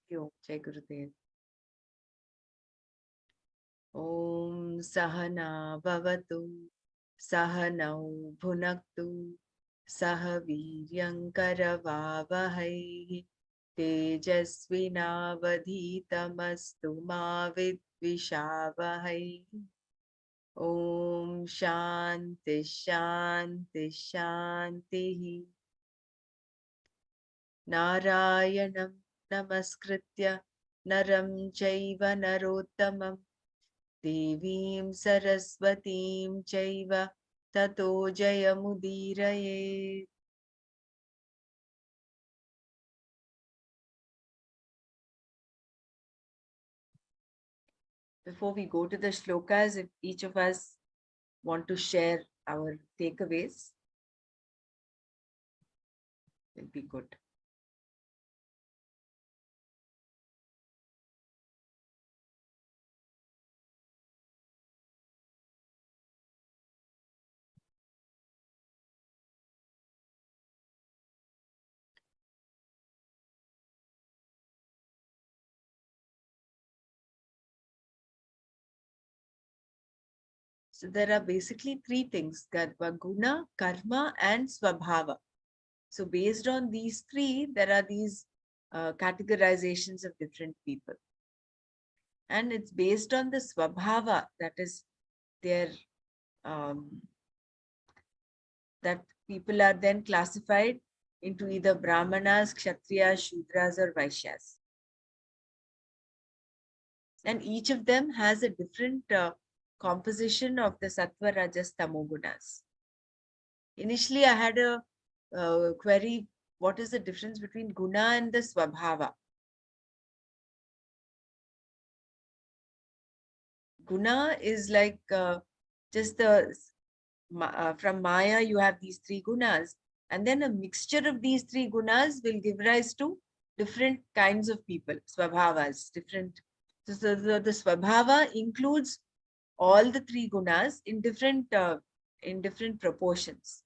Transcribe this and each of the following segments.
you. Jai Gurudev. Om Sahana Bhavatu Sahanau Bhunaktu Saha Viryankaravavahai Tejasvinavadhitamastu ma vidvishavahai. Om Shanti Shanti Shanti. Narayanam Namaskritya Naram Chaiva Narottamam Devim Saraswatim Chaiva Tato Jayamudiraye. Before we go to the shlokas, if each of us want to share our takeaways, it will be good. So there are basically three things: guna, karma, and swabhava. So based on these three, there are these categorizations of different people. And it's based on the swabhava, that is their, that people are then classified into either brahmanas, kshatriyas, shudras, or vaishyas. And each of them has a different composition of the sattva, rajas, tamogunas. Initially, I had a query, what is the difference between guna and the swabhava? Guna is like just the, from Maya, you have these three gunas. And then a mixture of these three gunas will give rise to different kinds of people, swabhavas, different. So the swabhava includes all the three gunas in different proportions.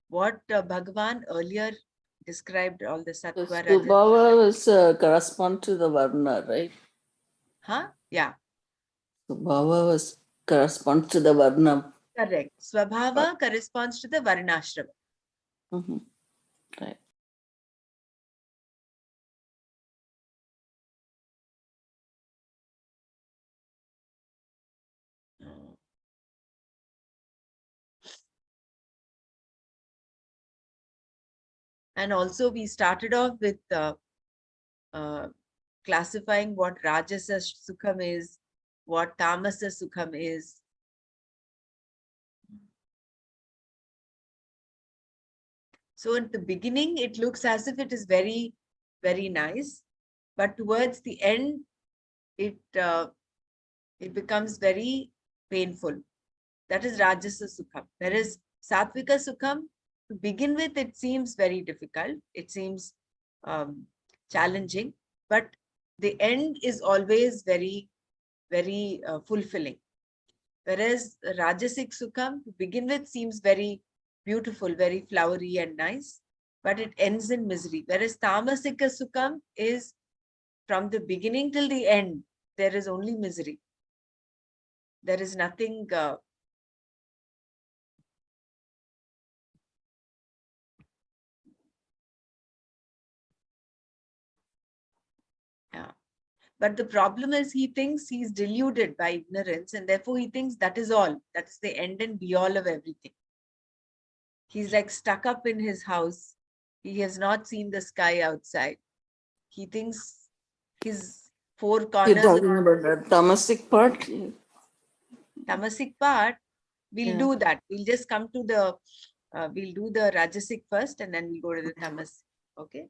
What Bhagavan earlier described, all the sattva, So rajas. Swabhava is correspond to the Varna, right? Huh? Yeah. Swabhava was corresponds to the Varna. Correct. Swabhava corresponds to the Varnashrama. Mm-hmm. Right. And also we started off with classifying what Rajasa Sukham is, what Tamasa Sukham is. So at the beginning, it looks as if it is very, very nice. But towards the end, it becomes very painful. That is Rajasa Sukham. Whereas Satvika Sukham, to begin with, it seems very difficult. It seems challenging. But the end is always very, very fulfilling. Whereas Rajasic Sukham, to begin with, seems very beautiful, very flowery and nice, but it ends in misery. Whereas Tamasika Sukham is from the beginning till the end, there is only misery. There is nothing. Yeah. But the problem is he thinks he's deluded by ignorance, and therefore he thinks that is all. That's the end and be all of everything. He's like stuck up in his house. He has not seen the sky outside. He thinks his four corners. You're talking about the tamasic part? Tamasic part, we'll Yeah. do that. We'll just come to the, we'll do the Rajasic first and then we'll go to the Tamasic. Okay.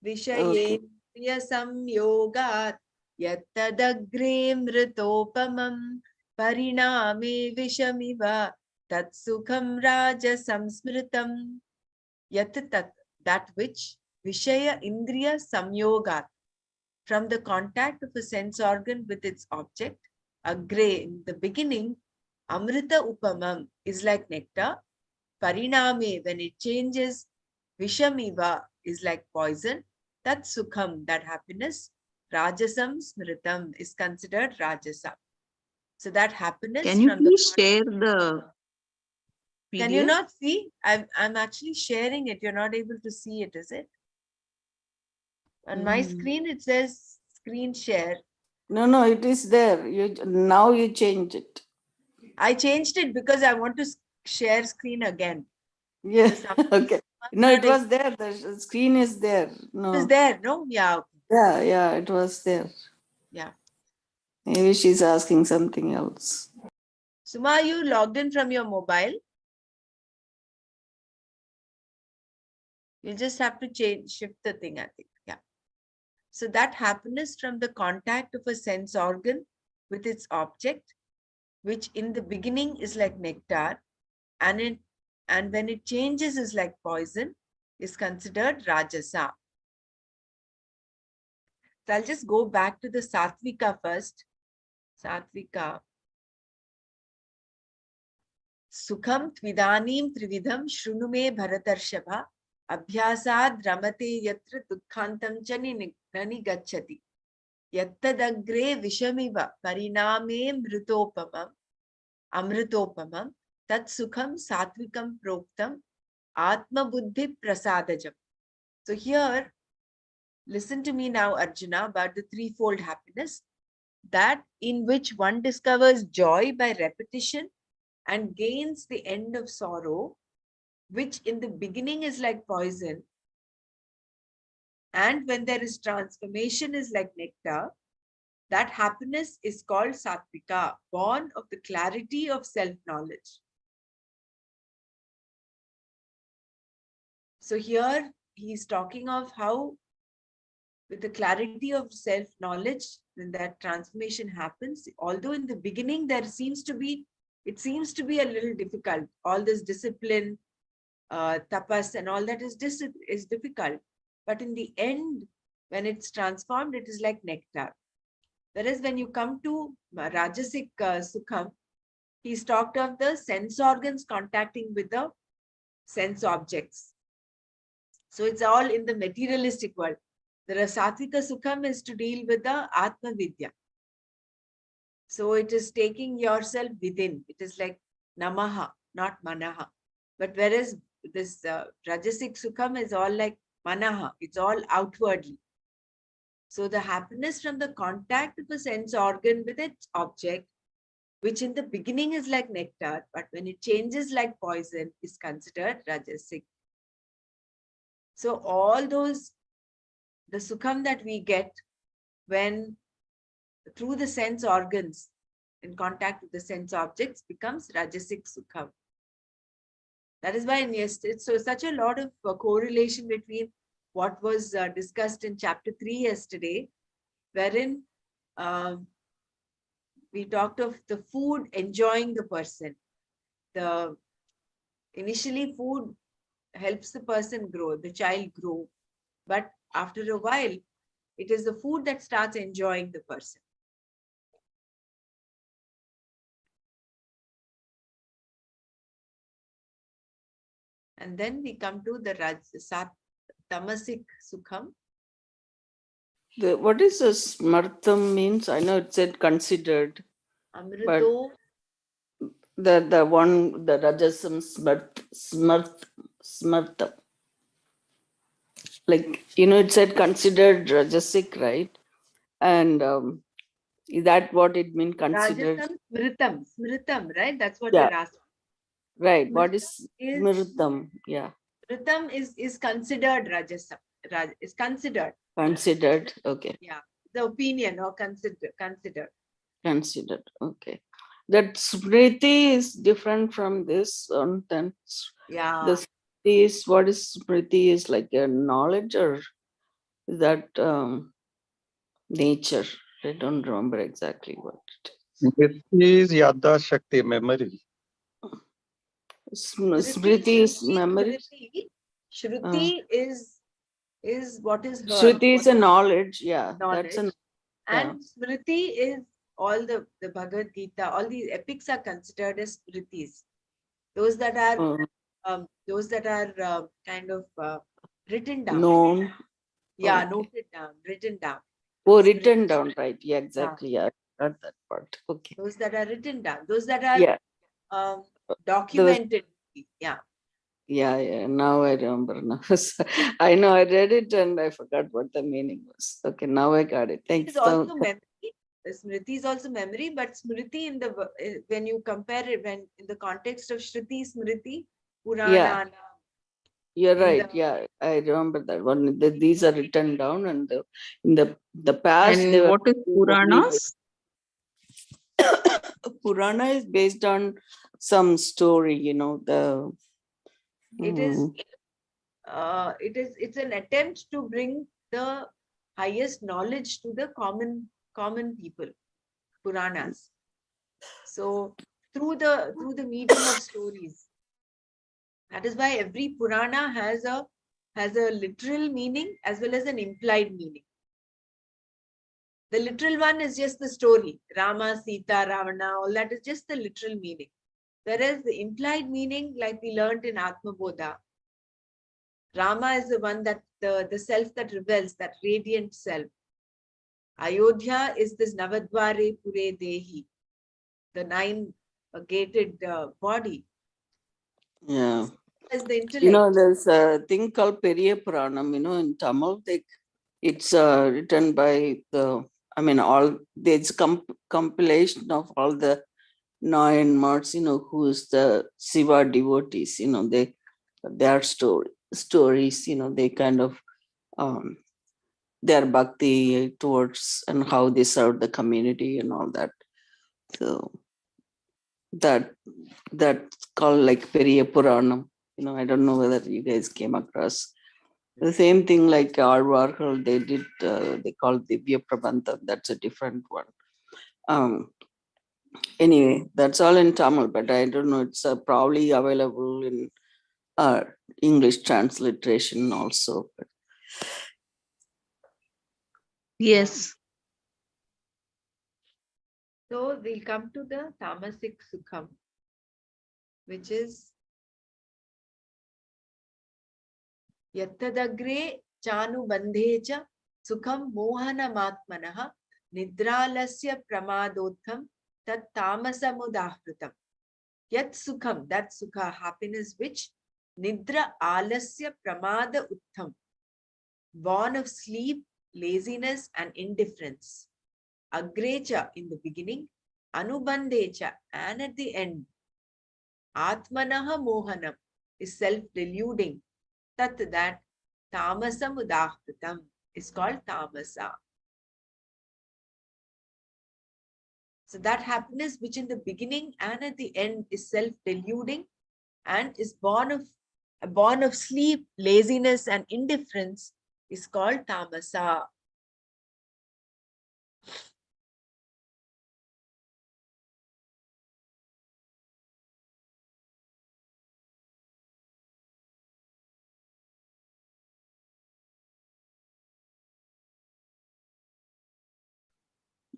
Vishayendriya samyogat yattadagre mritopamam pariname vishamiva tatsukham raja samsmritam. Yat tat, that which Vishaya Indriya samyogat, from the contact of a sense organ with its object, agre, in the beginning, amrita upamam is like nectar, pariname, when it changes, Vishamiva is like poison. That sukham, that happiness. Rajasam smritam is considered rajasa. So that happiness Can you from the please share the Can you PDF? not see? I'm actually sharing it. You're not able to see it, is it? On my screen, it says screen share. No, it is there. Now you change it. I changed it because I want to share screen again. Yeah. So Okay. No, it was there. The screen is there. It No. is there, no? Yeah. Yeah, it was there. Yeah. Maybe she's asking something else. Suma, you logged in from your mobile. You just have to shift the thing, I think. Yeah. So that happiness from the contact of a sense organ with its object, which in the beginning is like nectar, and when it changes is like poison, is considered rajasa. So I'll just go back to the Satvika first. Satvika. Sukham tvidanim trividham shrunume bharatarshava abhyasad ramate yatra dukhantam chani nani gacchati. Yattadagre vishamiva pariname amritopamam tat sukham satvikam proktam atma buddhi prasadajam. So here, listen to me now, Arjuna, about the threefold happiness, that in which one discovers joy by repetition and gains the end of sorrow, which in the beginning is like poison, and when there is transformation is like nectar. That happiness is called Satvika, born of the clarity of self-knowledge. So here he's talking of how with the clarity of self-knowledge, when that transformation happens, although in the beginning it seems to be a little difficult. All this discipline, tapas and all that is difficult. But in the end, when it's transformed, it is like nectar. Whereas when you come to Rajasic Sukham, he's talked of the sense organs contacting with the sense objects. So it's all in the materialistic world. The Satvika Sukham is to deal with the Atma Vidya. So it is taking yourself within. It is like Namaha, not Manaha. But whereas this Rajasic Sukham is all like Manaha, it's all outwardly. So the happiness from the contact of a sense organ with its object, which in the beginning is like nectar, but when it changes like poison, is considered Rajasic. So all those, the Sukham that we get when through the sense organs in contact with the sense objects becomes Rajasic Sukham. That is why it's so such a lot of correlation between what was discussed in chapter 3 yesterday, wherein we talked of the food enjoying the person. Initially food helps the person grow, the child grow, but after a while, it is the food that starts enjoying the person. And then we come to the Tamasic Sukham. What is a smartam means? I know it said considered. Amrito. But the one, the Rajasam smartam. Like, it said considered Rajasic, right? And is that what it means, considered? Rajasam smritam, right? That's what Yeah. you're asking. Right. What is smritam? Yeah. Smritam is considered Rajasam. Is considered. Considered. Okay. Yeah. The opinion or considered. Considered. Okay. That smriti is different from this sentence. Yeah. The smriti is, what is smriti, is like a knowledge, or is that nature? I don't remember exactly what it is. This is Yada Shakti memory. Smriti is memory. Shruti is what is heard. Shruti is a knowledge. Yeah. Knowledge. That's And Smriti is all the Bhagavad Gita, all these epics are considered as Smritis. Those that are those that are kind of written down. Known. Yeah, Okay. noted down, written down. Oh, Smriti. written down, right? Yeah, Yeah, exactly. Yeah, I got that part. Okay. those that are written down, those that are Yeah. Those. documented. Yeah. Yeah. Now I remember. Now, I know I read it and I forgot what the meaning was. Okay, now I got it. It Thanks. is also memory. Smriti is also memory, but Smriti in the when you compare it, when in the context of Shruti, Smriti, Yeah, Purana, you're in right. the Yeah, I remember that one. These are written down, and in the past they And were what is only Puranas? Purana is based on some story. it is Mm, it's an attempt to bring the highest knowledge to the common people, Puranas. So through the medium of stories. That is why every Purana has a literal meaning as well as an implied meaning. The literal one is just the story, Rama, Sita, Ravana, all that is just the literal meaning. Whereas the implied meaning, like we learned in Atma Bodha, Rama is the one that the self that rebels, that radiant self. Ayodhya is this Navadvare Pure Dehi, the nine gated body. yeah. As the intellect. There's a thing called Periya Puranam. In Tamil, it's written by all there's compilation of all the nine months. Who's the Shiva devotees. Their stories. They kind of um, their bhakti towards and how they serve the community and all that. So that that's called like Periya Puranam. I don't know whether you guys came across the same thing like Arvarkal. They did. They called Divya Prabandha. That's a different one. Um. Anyway, that's all in Tamil, but I don't know. It's probably available in uh, English transliteration also. Yes. So we'll come to the tamasic sukham, which is yattadagre chanu bandhecha sukham mohanamatmanah nidralasya pramadotham tat tamasamudahritam. Yat sukham, that sukha, happiness which nidra alasya pramada uttham, born of sleep, laziness and indifference. Agrecha in the beginning, anubandhecha and at the end. Atmanaha mohanam is self-deluding. Tat that tamasam udahritam is called tamasa. So that happiness which in the beginning and at the end is self-deluding and is born of sleep, laziness and indifference is called tamasa.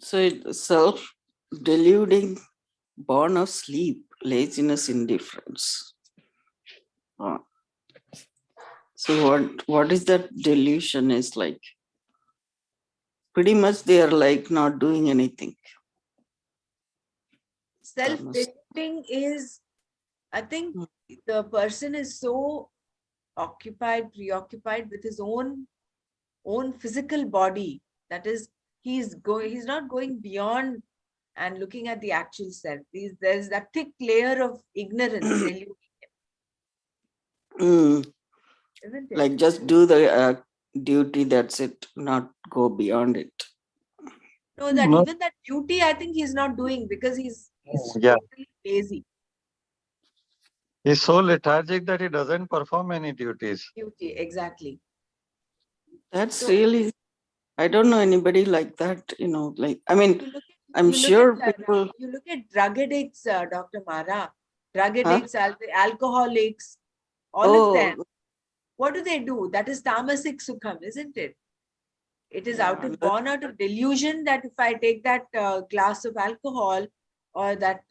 So it's self-deluding, born of sleep, laziness, indifference. Uh, so what is that delusion is like? Pretty much they are like not doing anything. Self-deluding is, I think Hmm. the person is so preoccupied with his own physical body. That is, he's not going beyond and looking at the actual self. There's that thick layer of ignorance, Mm, isn't it? like just do the duty, that's it, not go beyond it. No, that No, even that duty, I think he's not doing because he's yeah. totally lazy. He's so lethargic that he doesn't perform any duties. Duty, exactly. That's So really, I don't know anybody like that, like, I mean, you look I'm sure at people, you look at drug addicts, Dr. Mara, drug huh? addicts, alcoholics, all of them. Oh, What do? That is tamasic sukham, isn't it? It is yeah, born out of delusion that if I take that glass of alcohol, or that,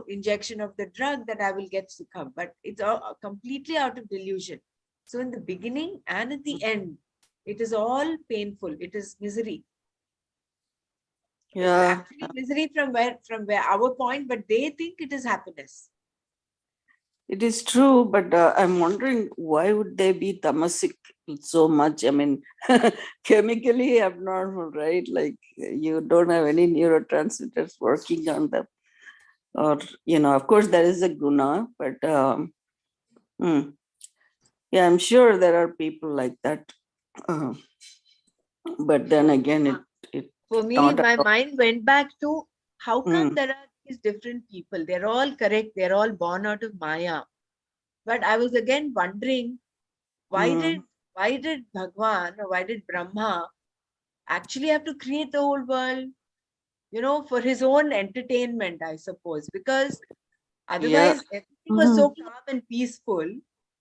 injection of the drug, that I will get Sukham. But it's all completely out of delusion. So in the beginning and at the end, it is all painful. It is misery. It's Yeah, actually misery from where our point, but they think it is happiness. it is true, but I'm wondering why would they be tamasic so much? I mean, chemically abnormal, right? Like you don't have any neurotransmitters working on them. Or, of course, there is a guna, but hmm, yeah, I'm sure there are people like that. Uh, but then again, it For me, not at my all. mind went back to how come Mm, there are these different people? They're all correct. They're all born out of Maya. But I was again wondering, why did mm, why did Bhagwan, or why did Brahma actually have to create the whole world? For his own entertainment, I suppose, because yeah. otherwise everything was Mhm. so calm and peaceful.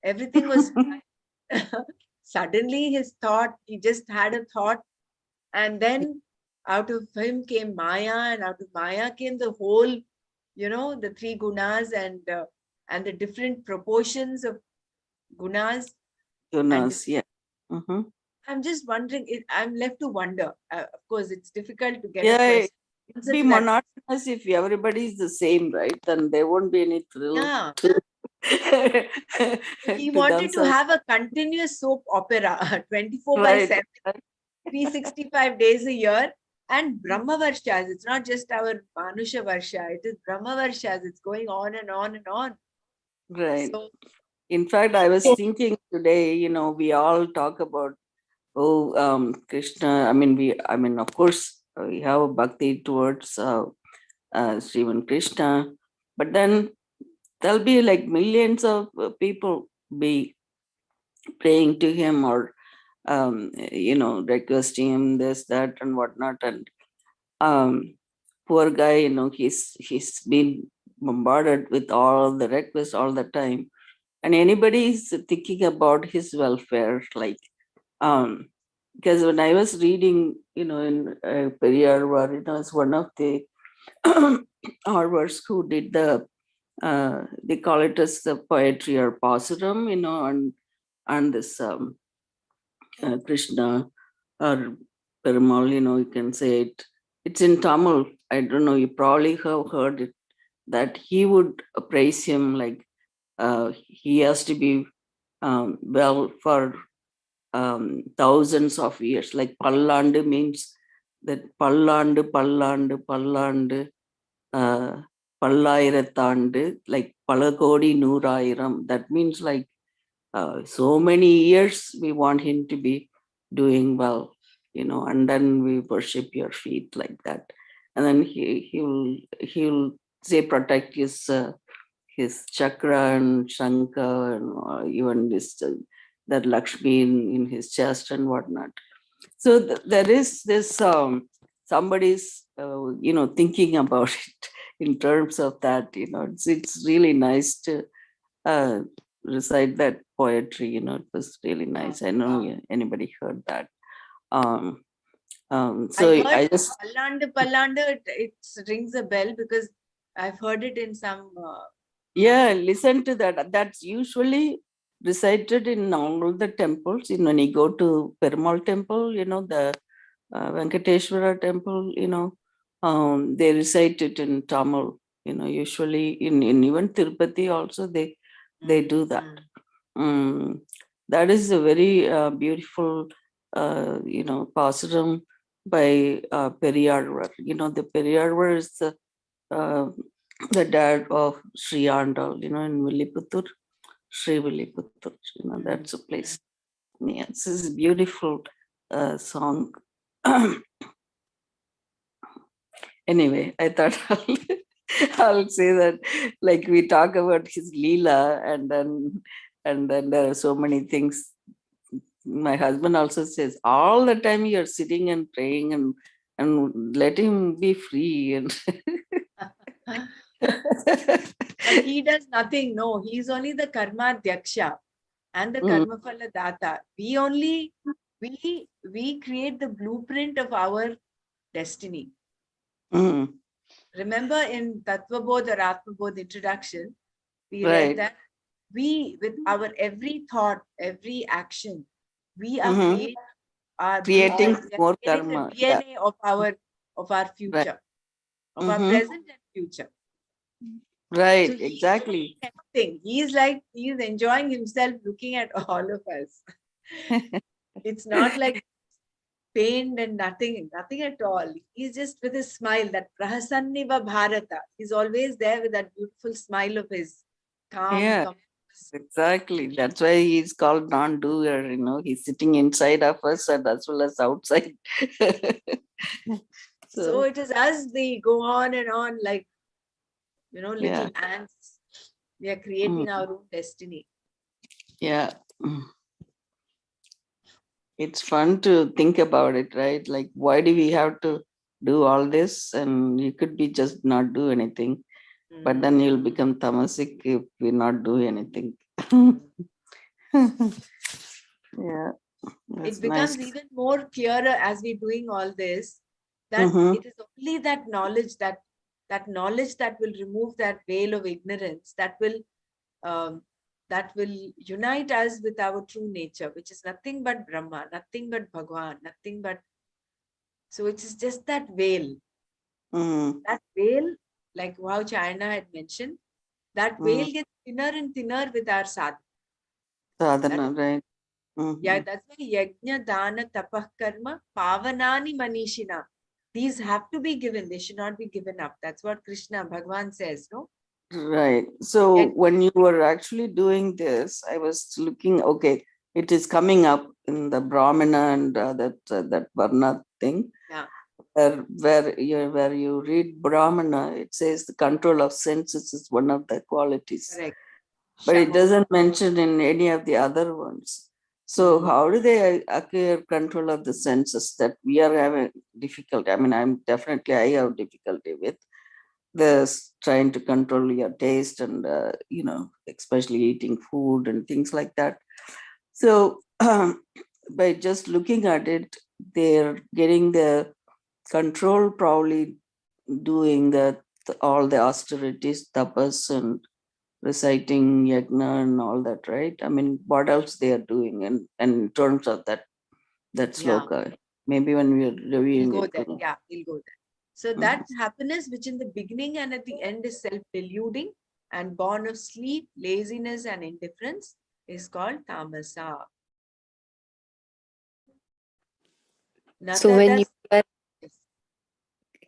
Everything was suddenly he just had a thought, and then out of him came Maya, and out of Maya came the whole, the three gunas, and the different proportions of gunas. And Jonas, yeah. Mhm. I'm just wondering, I'm left to wonder. Of course, it's difficult to get a Yeah, question it'd answer be to that. monotonous if everybody is the same, right? Then there won't be any thrill Yeah. to, He to wanted to themselves. have a continuous soap opera 24 by Right. 7, 365 days a year. And Brahma Varshas, it's not just our Manusha Varsha, it is Brahma Varshas. It's going on and on and on. Right. So, In fact, I was thinking today, we all talk about, Krishna. Of course, we have a bhakti towards Sriman Krishna, but then there'll be like millions of people be praying to him or requesting him this, that, and whatnot. And poor guy, he's been bombarded with all the requests all the time. And anybody is thinking about his welfare, like, because when I was reading, in Periyar, it's one of the Harvards who did they call it as the poetry or pausuram, and this Krishna or Perumal, you can say it. It's in Tamil. I don't know, you probably have heard it, that he would praise him like he has to be well for thousands of years. Like Pallandu means that Pallandu, Pallayirathandu, like Palakodi Nooraayiram. That means like so many years we want him to be doing well, and then we worship your feet like that. And then he'll say protect his chakra and shankha and even this that Lakshmi in his chest and whatnot. So there is this somebody's thinking about it in terms of that. It's really nice to uh, recite that poetry. It was really nice. I know anybody heard that. Um, I so heard I just Pallandu, it rings a bell because I've heard it in some. yeah, listen to that. That's usually recited in all the temples. When you go to Perumal temple, the Venkateshwara temple, they recite it in Tamil. Usually in even Tirupati also they do that. Mm, that is a very beautiful, pasuram by Periyar. The Periyar is uh, the dad of Sri Andal, in Villiputtur, Sri Villiputtur, that's a place. Yeah, this is a beautiful song. Anyway, I thought I'll say that, like, we talk about his Leela, and then there are so many things. My husband also says all the time you're sitting and praying and let him be free and But he does nothing. No, he's only the karma dhyaksha and the Mm, karma phala data. We create the blueprint of our destiny. mm. Remember in Tattvabodh or Atmabodh introduction, we read Right. that we, with our every thought, every action, we are Mhm. blueprint, Creating we are more creating the karma. Yeah. DNA of our Right. future, of our Mhm. present and future. So Right. he's Exactly. tempting. He's enjoying himself looking at all of us. It's not like pained and nothing at all. He's just with his smile, that Prahasanniva Bharata. He's always there with that beautiful smile of his, calm, Yeah. composed. Exactly. That's why he's called non-doer. He's sitting inside of us and as well as outside. So So it is as they go on and on, like, little yeah. ants. We are creating our own destiny. Yeah. Mm. It's fun to think about it, right? Like, why do we have to do all this? And you could be just not do anything, but then you'll become tamasic if we not do anything. Yeah, that's It nice. becomes even more clearer as we're doing all this, that Mm-hmm. it is only that knowledge, that will remove that veil of ignorance, um, that will unite us with our true nature, which is nothing but Brahma, nothing but Bhagwan, nothing but. So it is just that veil. Mm-hmm. That veil, like how China had mentioned, that veil gets thinner and thinner with our sadhana. That Sadhana, is, right? yeah, Mm-hmm. that's why yajna, dana, tapah, karma, pavanani manishina. These have to be given. They should not be given up. That's what Krishna, Bhagwan says, no? Right. So Yet, when you were actually doing this, I was looking, okay, it is coming up in the Brahmana and that Varna thing. yeah, Where you read Brahmana, it says the control of senses is one of the qualities, correct. but it Shama. doesn't mention in any of the other ones. So Mm, how do they acquire control of the senses that we are having difficulty? I mean, I have difficulty with this trying to control your taste and especially eating food and things like that. So by just looking at it, they're getting the control, probably doing all the austerities, tapas, and reciting yajna and all that, right? I mean, what else they are doing, and in terms of that yeah, sloka, maybe when we are we'll reviewing go it. there. Yeah, we'll go there. So Mhm. that happiness, which in the beginning and at the end is self-deluding and born of sleep, laziness, and indifference, is called tamasa. So when you Natadas. are,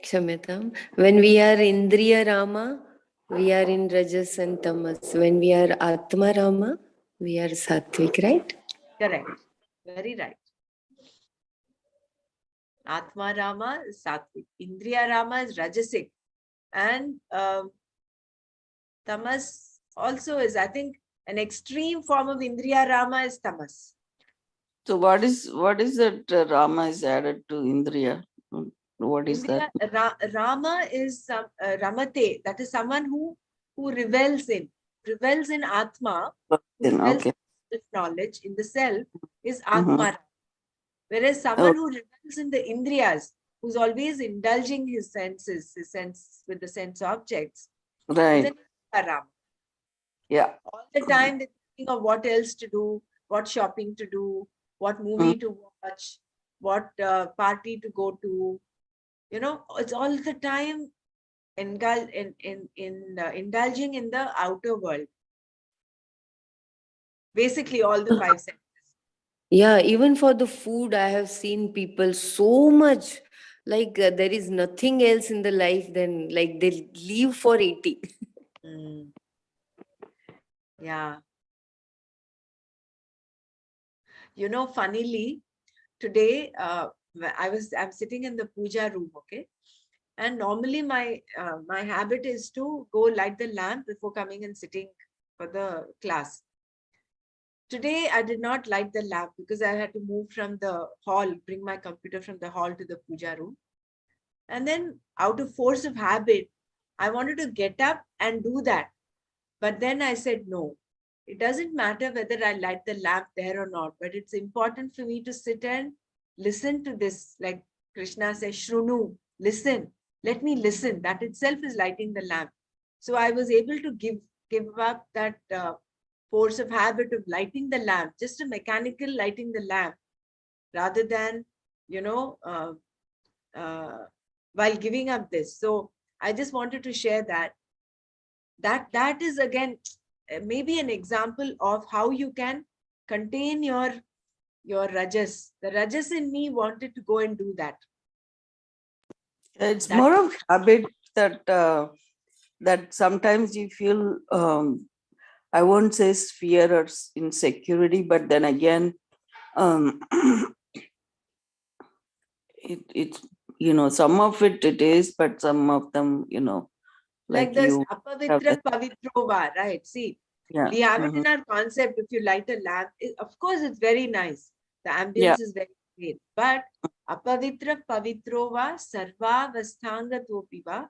Kshamyatam, when we are Indriya Rama, we are in Rajas and Tamas. When we are Atma Rama, we are Sattvic, right? Correct. Very right. Atma Rama is Sattvic. Indriya Rama is Rajasic. And Tamas also is, I think, an extreme form of Indriya Rama is Tamas. So what is that Rama is added to Indriya? What is that? Rama is Ramate. That is someone who revels in Atma, who Then revels okay. in self-knowledge in the self is Mhm. Atma. Whereas Oh, someone who revels in the Indriyas, who's always indulging his sense with the sense objects, is right. an Rama. Yeah. All the time they're thinking of what else to do, what shopping to do, what Mm. movie to watch, what party to go to. It's all the time indulging in the outer world. Basically, all the five senses. Yeah, even for the food, I have seen people so much like there is nothing else in the life than like they live for eating. Mm, yeah. Funnily, today I'm sitting in the puja room, okay? And normally my habit is to go light the lamp before coming and sitting for the class. Today I did not light the lamp because I had to move from the hall, bring my computer from the hall to the puja room. And then out of force of habit, I wanted to get up and do that. But then I said, no, it doesn't matter whether I light the lamp there or not, but it's important for me to sit and listen to this. Like Krishna says, Shrunu, listen. Let me listen. That itself is lighting the lamp. So I was able to give up that force of habit of lighting the lamp, just a mechanical lighting the lamp, rather than, you know, while giving up this. So I just wanted to share that. That is again maybe an example of how you can contain your rajas. The rajas in me wanted to go and do that. It's That more of habit that that sometimes you feel, I won't say fear or insecurity, but then again, um, it's, you know, some of it is, but some of them, you know, like like this you have apavitra pavitrova, right? See, yeah. we have it Mhm. in our concept. If you light a lamp, of course, it's very nice. The Yeah. ambience is very great. But apavitra pavitrova sarva vasthanga topiva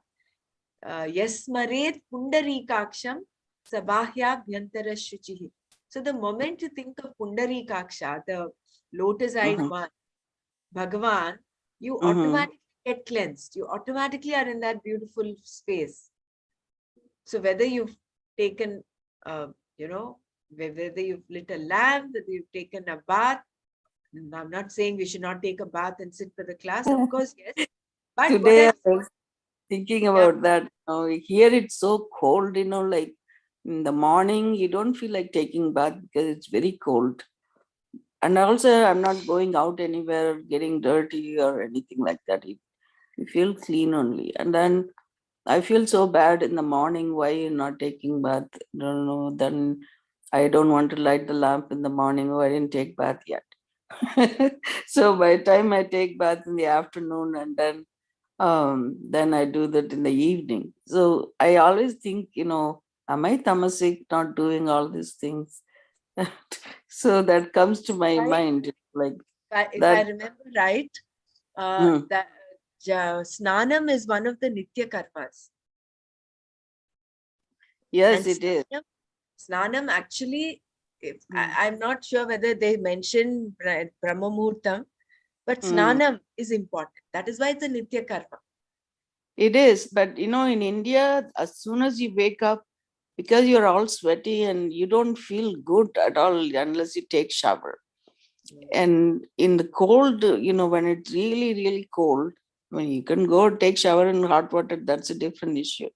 yasmaret pundarikaksham sabahya bhyantara shuchihi. So the moment you think of pundarikaksha, the lotus-eyed Mhm. one, Bhagavan, you Mhm. automatically get cleansed. You automatically are in that beautiful space. So whether you've taken, you know, whether you've lit a lamp, whether you've taken a bath, and I'm not saying we should not take a bath and sit for the class. Of course, yes. But what Today I I'm saying, was thinking yeah, about that. You know, here it's so cold, you know, like in the morning you don't feel like taking bath because it's very cold. And also I'm not going out anywhere, getting dirty or anything like that. You feel clean only. And then I feel so bad in the morning. Why you're not taking bath? Don't know. Then I don't want to light the lamp in the morning. Oh, I didn't take bath yet. So by the time I take bath in the afternoon, and then I do that in the evening. So I always think, you know, am I tamasic not doing all these things? So that comes to my right? mind, like If I that. remember right, Mm, that snanam is one of the nitya karmas. yes, And it is. snanam actually, Mm, I'm not sure whether they mention Brahma Muhurtam, but mm. snanam is important. That is why it's a nitya karma. It is, but you know, in India, as soon as you wake up, because you're all sweaty and you don't feel good at all unless you take shower. And in the cold, you know, when it's really, really cold, when you can go take shower in hot water, that's a different issue.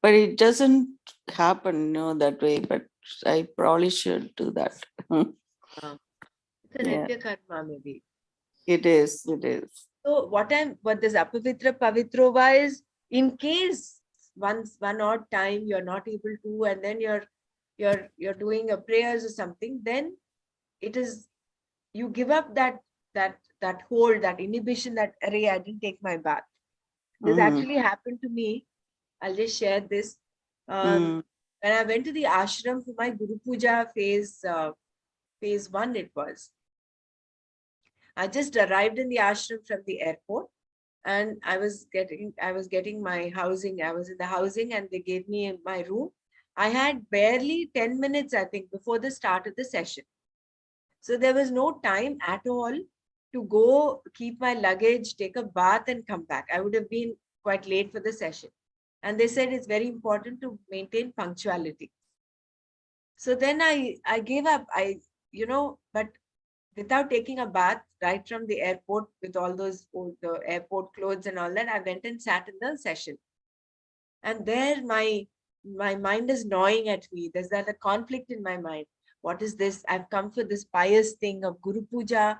But it doesn't happen, you know, that way. But I probably should do that. Uh, it's a Yeah, nitya karma maybe. it is. It is. So what this apavitra pavitrova is, in case one odd time you're not able to, and then you're doing a prayers or something, then it is, you give up that hold, that inhibition, that array, I didn't take my bath. This Mm, actually happened to me. I'll just share this. mm, When I went to the ashram for my Guru Puja phase one, it was. I just arrived in the ashram from the airport, and I was getting my housing. I was in the housing, and they gave me my room. I had barely 10 minutes, I think, before the start of the session. So there was no time at all to go keep my luggage, take a bath, and come back. I would have been quite late for the session. And they said it's very important to maintain punctuality. So then I gave up. But without taking a bath right from the airport with all those the airport clothes and all that, I went and sat in the session. And there my mind is gnawing at me. There's that a conflict in my mind. What is this? I've come for this pious thing of Guru Puja,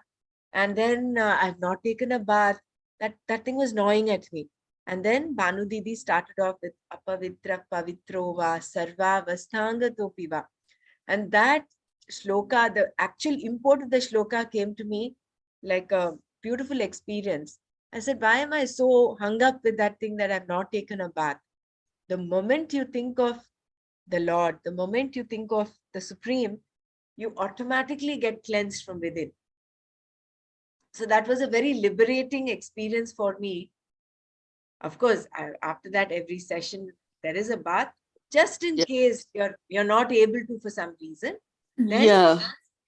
and then I've not taken a bath. That thing was gnawing at me. And then Banu Didi started off with Apavitra Pavitrova Sarva Vasthanga Topiva. And that shloka, the actual import of the shloka came to me like a beautiful experience. I said, why am I so hung up with that thing that I've not taken a bath? The moment you think of the Lord, the moment you think of the Supreme, you automatically get cleansed from within. So that was a very liberating experience for me. Of course, after that, every session there is a bath. Just in yeah, case you're not able to for some reason, then yeah,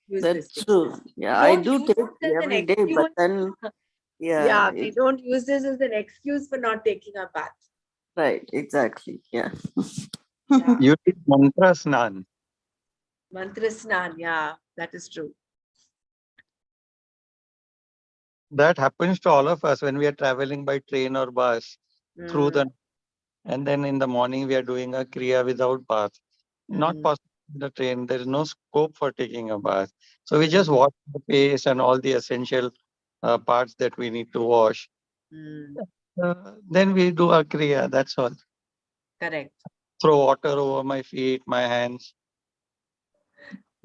use this that's thing. true. Yeah, I Don't do use take it as an every day, but excuse. then Yeah, we it- don't use this as an excuse for not taking a bath. right, exactly. Yeah. Yeah. You did mantra snan. Mantra snan, yeah, that is true. That happens to all of us when we are traveling by train or bus through Mm, the, and then in the morning we are doing a kriya without bath. Not mm, possible in the train. There is no scope for taking a bath. So we mm, just wash the face and all the essential parts that we need to wash. mm. Then we do our kriya. That's all. Correct. Throw water over my feet, my hands.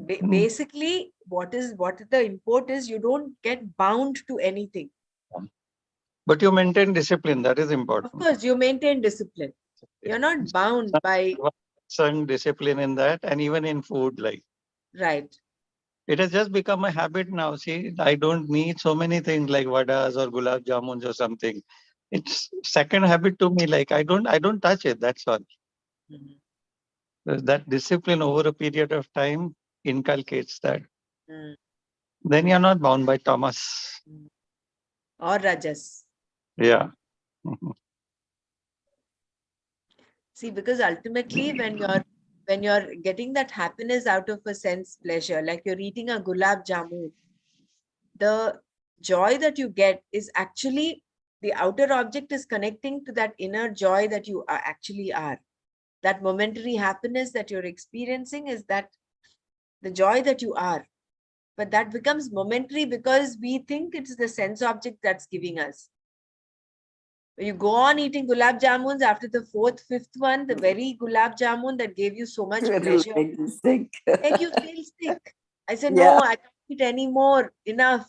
Basically, what the import is, you don't get bound to anything. But you maintain discipline. That is Of important. course, you maintain discipline. You're not bound by, Some discipline in that, and even in food, like right. it has just become a habit now. See, I don't need so many things like vadas or gulab jamuns or something. It's second habit to me. Like I don't touch it. That's all. Mhm. That discipline over a period of time inculcates that. Mm, Then you're not bound by Thomas. mm. Or Rajas. Yeah. See, because ultimately when you're getting that happiness out of a sense pleasure, like you're eating a gulab jamun, the joy that you get is actually the outer object is connecting to that inner joy that you are actually are. That momentary happiness that you're experiencing is that the joy that you are. But that becomes momentary because we think it's the sense object that's giving us. You go on eating gulab jamuns after the fourth, fifth one, the very gulab jamun that gave you so much It'll pleasure, make you sick. make you feel sick. I said, Yeah, no, I can't eat anymore. Enough.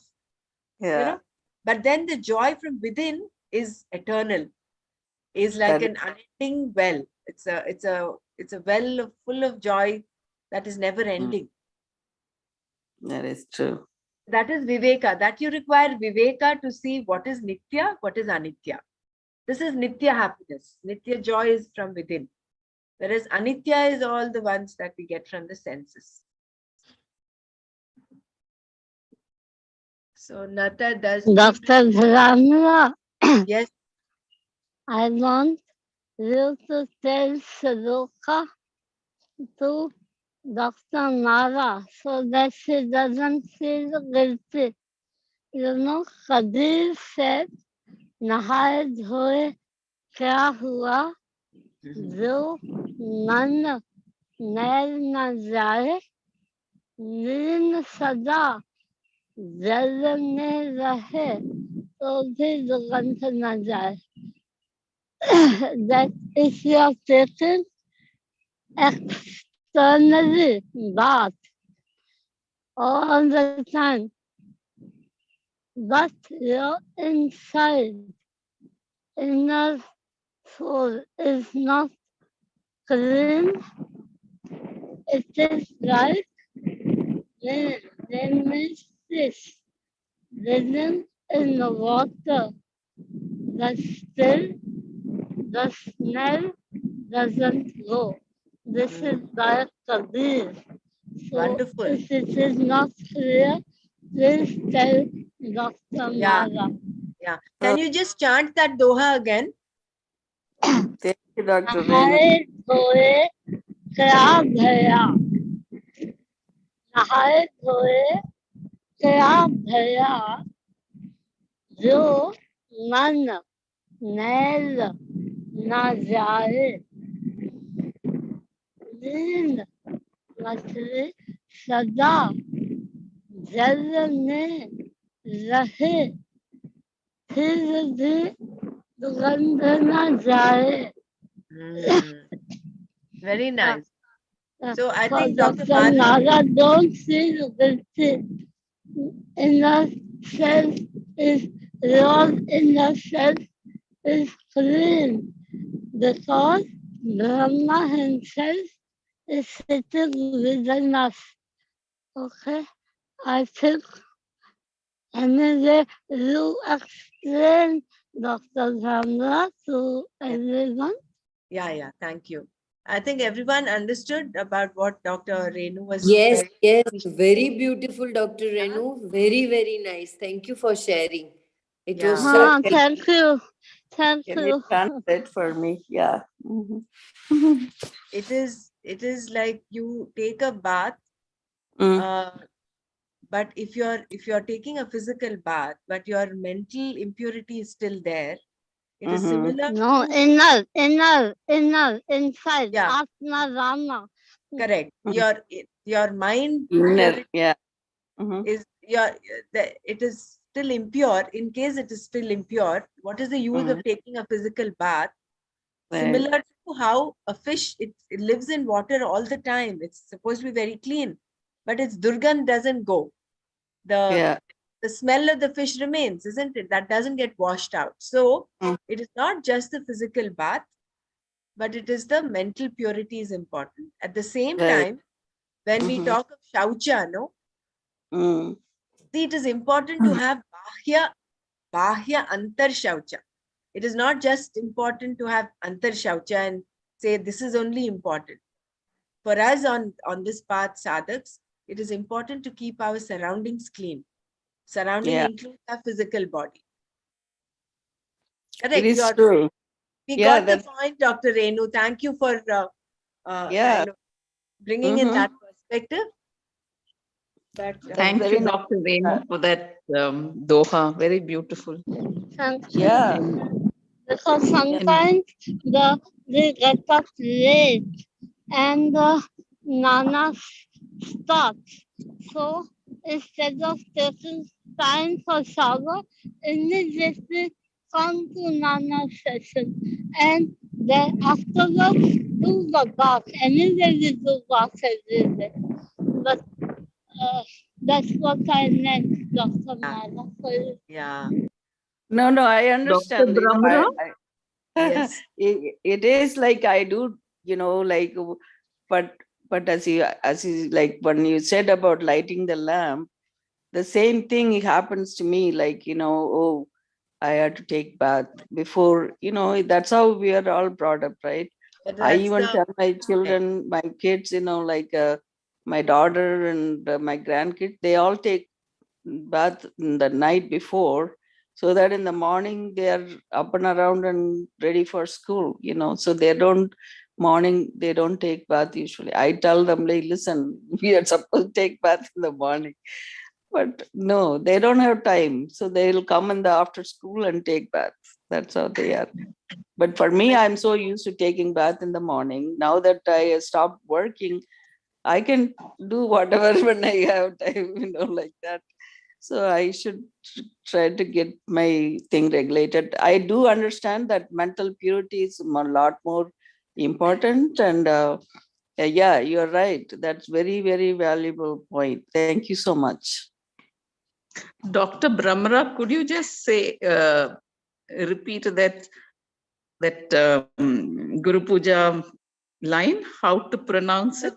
yeah. But then the joy from within is eternal, is like That is, an unending well. It's a well full of joy that is never mm, ending. that is true. That is viveka. That you require viveka to see what is nitya, what is anitya. This is nitya happiness. Nitya joy is from within. Whereas anitya is all the ones that we get from the senses. So Nata does Dr. Dharana, yes. I want you to tell Shloka to Dr. Nara so that she doesn't feel guilty. You know, Kadir said, नहाए धोए क्या हुआ जो मन नैर न जाए नीन सदा जलने रहे तो भी दुगंध न जाए. That if you are taken externally bath all the time, but your inside inner soul is not clean, it is like means this living in the water, the still the smell doesn't go. This is by Kabir. So Wonderful. if it is not clear, please tell Dr. Yeah. Mara. Yeah. Can you just chant that doha again? Thank you, Dr. Renu. नहाए धोए क्या भया नहाए धोए क्या भया जो मन नैल न जाए नींद मछली सदा जल में रहे फिर भी दुगंध न जाए. Very nice. So I For think Dr. Dr. Madhav, Nara don't feel guilty. Inner self is your inner self is clean because Brahma himself is sitting within us. Okay, I think anyway you explain Dr. Brahma to everyone. yeah, thank you. I think everyone understood about what Dr. Renu was Yes, yes, very very beautiful, Dr. Renu. Very, very nice. Thank you for sharing. It Yeah. was so Ah, thank you. Thank Can you you. translate for me? Yeah. Mhm. It is like you take a bath, Mm, uh, but if you're taking a physical bath, but your mental impurity is still there, it is mhm. similar No, to, inside. yeah, Atma Rama. correct. Mm. Your mind Inner, purity yeah. Mhm, is it is still impure. In case it is still impure, what is the use mm. of taking a physical bath? Right. Similar to how a fish, it lives in water all the time. It's supposed to be very clean, but its durgandh doesn't go. The Yeah. the smell of the fish remains, isn't it? That doesn't get washed out. So Mm. it is not just the physical bath, but it is the mental purity is important. At the same Right. time, when we Mhm, talk of shaucha, no, mm. see, it is important to have bahya antar shaucha. It is not just important to have antar shaucha and say this is only important. For us on this path, sadhaks, it is important to keep our surroundings clean. Surrounding Yeah. includes our physical body. It Correct. is true. We Yeah. got the That. point, Dr. Renu. Thank you for Yeah. bringing in Mhm. that perspective. But That's Thank very you, nice. Dr. Renu, for that doha. Very beautiful. Thank you. Yeah. And, Because Yeah. sometimes they get up late and the Nana stops. So instead of taking time for shower, immediately come to Nana session and then afterwards do the bath. Anyway, we do bath every day. But that's what I meant, Dr. yeah, Nana. yeah, No, I Dr. understand. Brahmara, yes, It is like I do, like, but as you like when you said about lighting the lamp, the same thing happens to me. Like, oh, I had to take bath before. That's how we are all brought up, right? but I that's even the tell my correct. children, my kids, like my daughter and my grandkids, they all take bath the night before, so that in the morning they are up and around and ready for school, so they don't take bath usually. I tell them, like, listen, we are supposed to take bath in the morning, but no, they don't have time, so they'll come in the after school and take bath. That's how they are. But for me, I'm so used to taking bath in the morning. Now that I stopped working, I can do whatever when I have time, like that. So I should try to get my thing regulated. I do understand that mental purity is a lot more important. And yeah, you're right. That's very, very valuable point. Thank you so much. Dr. Brahmara, could you just say, repeat that Guru Puja line, how to pronounce it?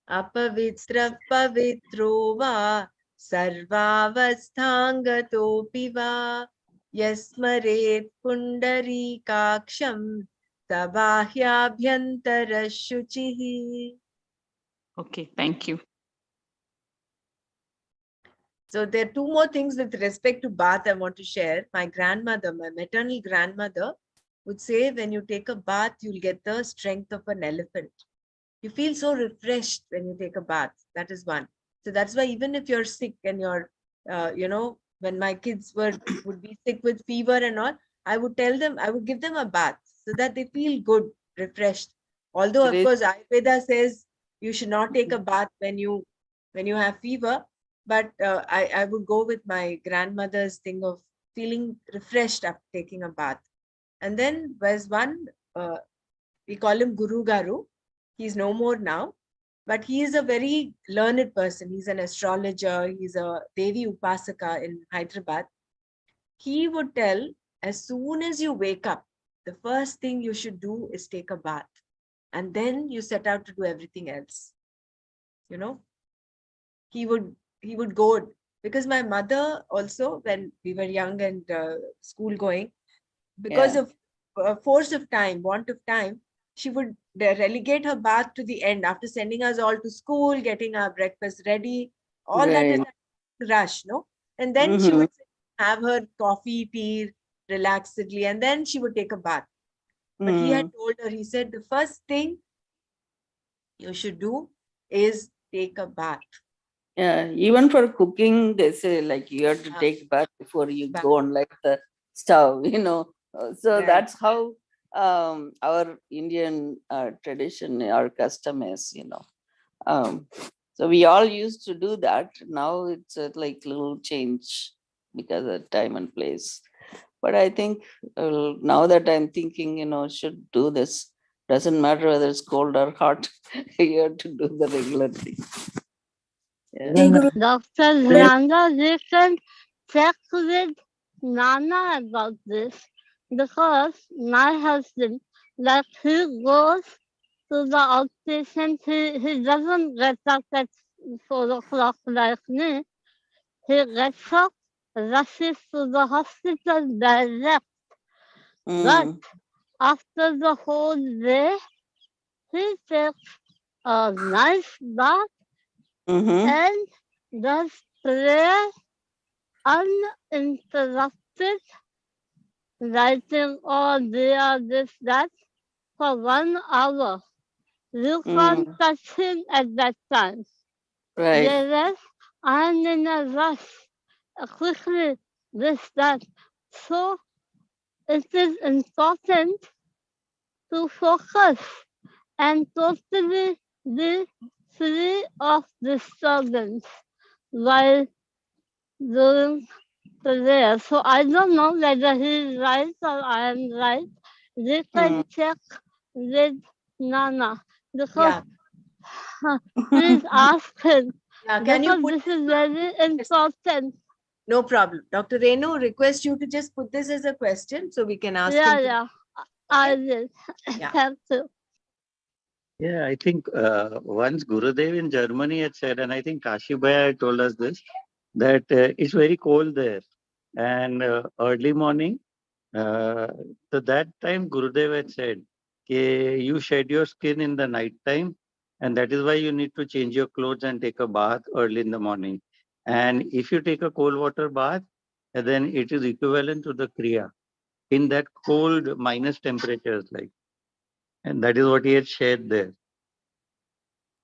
अपवित्र पवित्रो वा सर्वावस्थांगतोऽपि वा यस्मरेत् पुण्डरीकाक्षं स बाह्याभ्यन्तरशुचिः. Okay, thank you. So there are two more things with respect to bath I want to share. My grandmother, my maternal grandmother, would say when you take a bath, you'll get the strength of an elephant. You feel so refreshed when you take a bath. That is one. So that's why even if you're sick and you're, when my kids would be sick with fever and all, I would tell them, I would give them a bath so that they feel good, refreshed. Although It of is course Ayurveda says you should not take a bath when you have fever, but I would go with my grandmother's thing of feeling refreshed after taking a bath. And then there's one, we call him Guru Garu. He's no more now, but he is a very learned person. He's an astrologer. He's a Devi Upasaka in Hyderabad. He would tell, as soon as you wake up, the first thing you should do is take a bath. And then you set out to do everything else. You know, he would go, because my mother also, when we were young and school going, because yeah, of force of time, want of time, she would relegate her bath to the end after sending us all to school, getting our breakfast ready. All that is right. a rush, no? And then she Mm-hmm. would say, have her coffee, tea relaxedly, and then she would take a bath. But he had told her, he said, the first thing you should do is take a bath. Yeah, even for cooking, they say like you have to Yeah. take bath before you Bath. go on like the stove, you know. So Right. that's how our Indian tradition, our custom is, you know. So we all used to do that. Now it's like little change because of time and place. But I think now that I'm thinking, you know, should do this. Doesn't matter whether it's cold or hot. You have to do the regular thing. Yeah. Dr. Nanda, you can check with Nana about this because my husband, like he goes to the outpatient, he doesn't get up at 4 o'clock like me. He gets up, rushes to the hospital direct. But Mm. after the whole day, he takes a nice bath Mm-hmm. and does prayer uninterrupted, writing all day or this, that, for 1 hour. You can't Mm. touch him at that time. Right. Whereas I'm in a rush, quickly, this, that. So it is important to focus and totally be free of disturbance while doing prayer. So I don't know whether he is right or I am right. We can check with Nana because Yeah. please ask him Yeah. Can you because put this is very important. no problem. Dr. Renu, request you to just put this as a question so we can ask Yeah, him. yeah, I Okay? will. Yeah. Thank you. Yeah, I think once Gurudev in Germany had said, and I think Kashi Bhai had told us this, that it's very cold there. And early morning, so that time Gurudev had said, you shed your skin in the night time, and that is why you need to change your clothes and take a bath early in the morning. And if you take a cold water bath, then it is equivalent to the Kriya in that cold minus temperatures, like, and that is what he had shared there.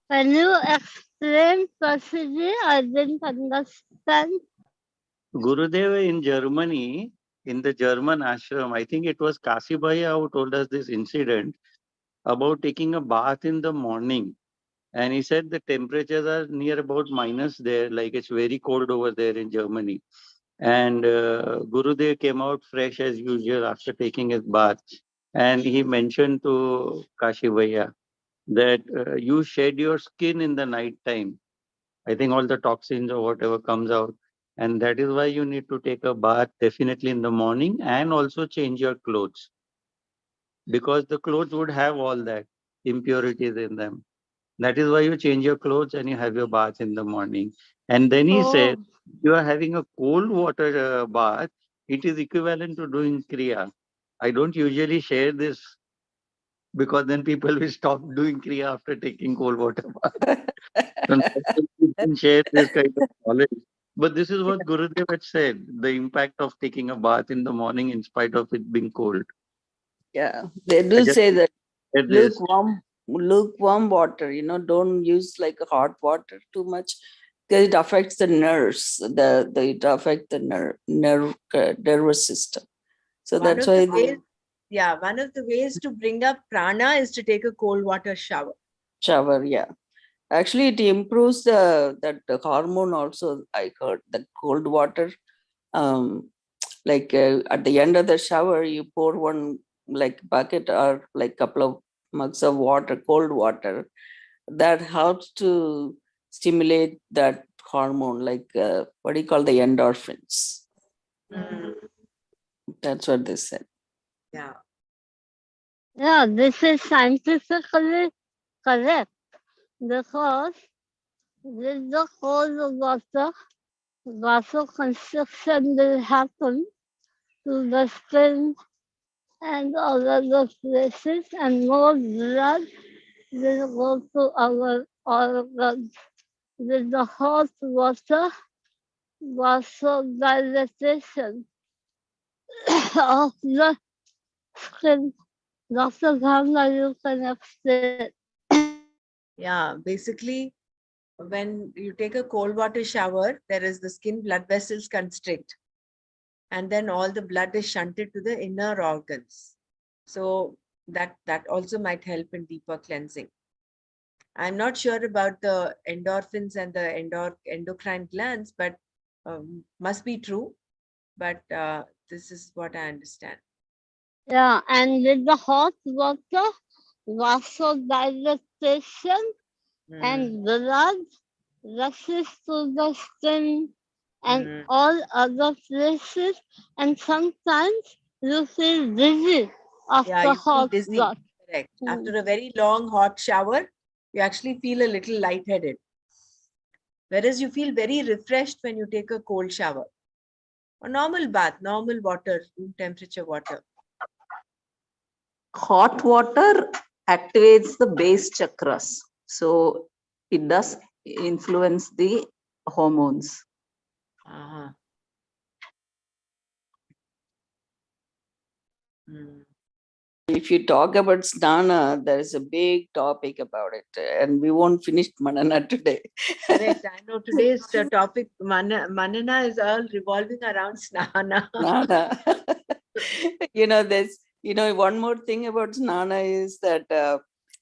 Can you explain possibly? I didn't understand. Gurudev in Germany, in the German ashram, I think it was Kasi Bhaiya who told us this incident about taking a bath in the morning. And he said the temperatures are near about minus there, like it's very cold over there in Germany. And Gurudev came out fresh as usual after taking his bath. And he mentioned to Kashi Bhaiya that you shed your skin in the night time. I think all the toxins or whatever comes out. And that is why you need to take a bath definitely in the morning and also change your clothes because the clothes would have all that impurities in them. That is why you change your clothes and you have your bath in the morning. And then he said, Oh, you are having a cold water bath, it is equivalent to doing Kriya. I don't usually share this because then people will stop doing Kriya after taking cold water bath. So we can share this kind of knowledge. But this is what Gurudev had said, the impact of taking a bath in the morning in spite of it being cold. Yeah, they I do just say that said this. lukewarm water, you know, don't use like hot water too much because it affects the nerves, it affects the nervous system. So One that's of the why ways, yeah, one of the ways to bring up prana is to take a cold water shower. shower, yeah. Actually, it improves the hormone also. I heard the cold water. Like at the end of the shower, you pour one like bucket or like couple of mugs of water, cold water. That helps to stimulate that hormone, like what do you call the endorphins? That's what they said. Yeah. yeah, this is scientifically correct because with the cold water, vasoconstriction will happen to the skin and all other places, and more blood will go to our organs. With the hot water, vasodilation of the skin. Dr. Ganga, you can explain. Yeah, basically, when you take a cold water shower, there is the skin blood vessels constrict, and then all the blood is shunted to the inner organs. So that also might help in deeper cleansing. I'm not sure about the endorphins and the endocrine glands, but must be true. But this is what I understand. Yeah, and with the hot water, vasodilation and blood rushes to the skin and Mm. all other places, and sometimes you feel dizzy Yeah, after you feel hot dizzy. blood. Correct. Mm. After a very long hot shower, you actually feel a little lightheaded. Whereas you feel very refreshed when you take a cold shower. A normal bath, normal water, room temperature water. Hot water activates the base chakras. So it does influence the hormones. Uh-huh. Mm. If you talk about snana, there is a big topic about it, and we won't finish Manana today. Correct. I know today's topic, Manana, is all revolving around snana. Snana. There's, one more thing about snana is that,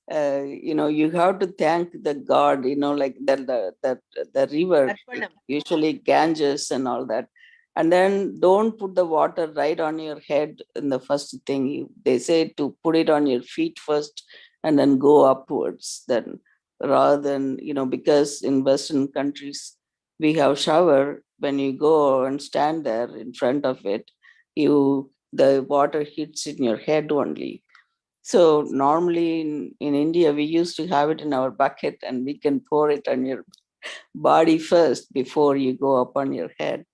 you have to thank the god, like the river, Arpanam. usually Ganges and all that. And then don't put the water right on your head in the first thing. They say to put it on your feet first and then go upwards. Then rather than, because in Western countries, we have shower. When you go and stand there in front of it, the water hits in your head only. So normally in India, we used to have it in our bucket and we can pour it on your body first before you go up on your head.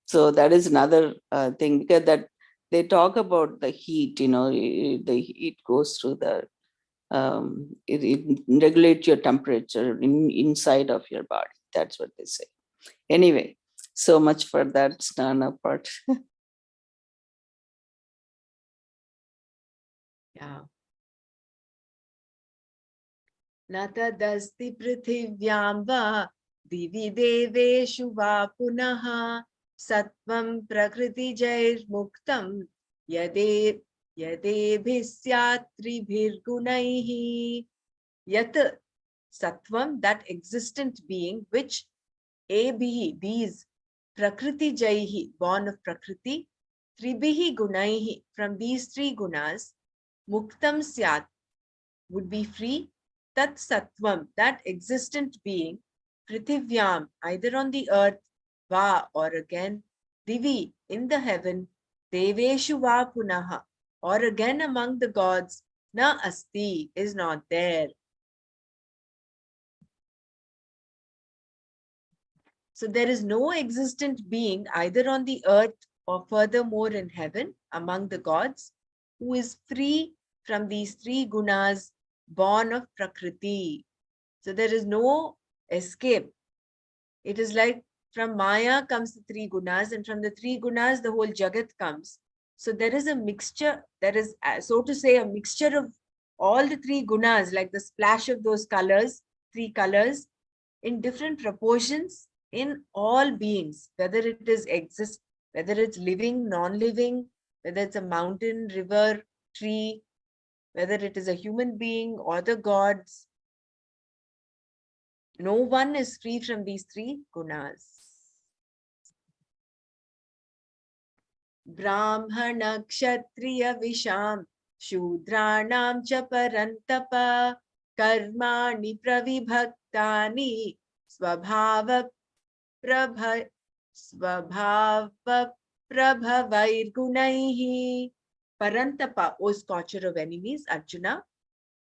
So that is another thing, because that they talk about the heat, the heat goes through it regulates your temperature inside of your body. That's what they say. Anyway, so much for that snana part. Yeah. न तदस्ति पृथिव्यां वा दिवि देवेषु वा पुनः सत्वं प्रकृतिजैर्मुक्तं यदे यदेभिः स्यात् त्रिभिर्गुणैः यत् sattvam, that existent being which abhi, these prakriti jaihi, born of prakriti, tribihi gunaihi, from these three gunas, muktam syat, would be free, tat sattvam, that existent being, prithivyam, either on the earth, va, or again, divi, in the heaven, deveshu va punaha, or again among the gods, na asti, is not there. So there is no existent being either on the earth or furthermore in heaven among the gods who is free from these three gunas born of Prakriti. So there is no escape. It is like from Maya comes the three gunas, and from the three gunas the whole Jagat comes. So there is a mixture, there is, so to say, a mixture of all the three gunas, like the splash of those colors, three colors, in different proportions in all beings, whether it is exist, whether it's living, non-living, whether it's a mountain, river, tree, whether it is a human being or the gods. No one is free from these three gunas. Brahmana, Kshatriya, Visham, Shudranam cha parantapa, Karmani pravibhaktani, Svabhava Prabha Svabhava Prabhavairgunaihi. Parantapa, O scorcher of enemies, Arjuna.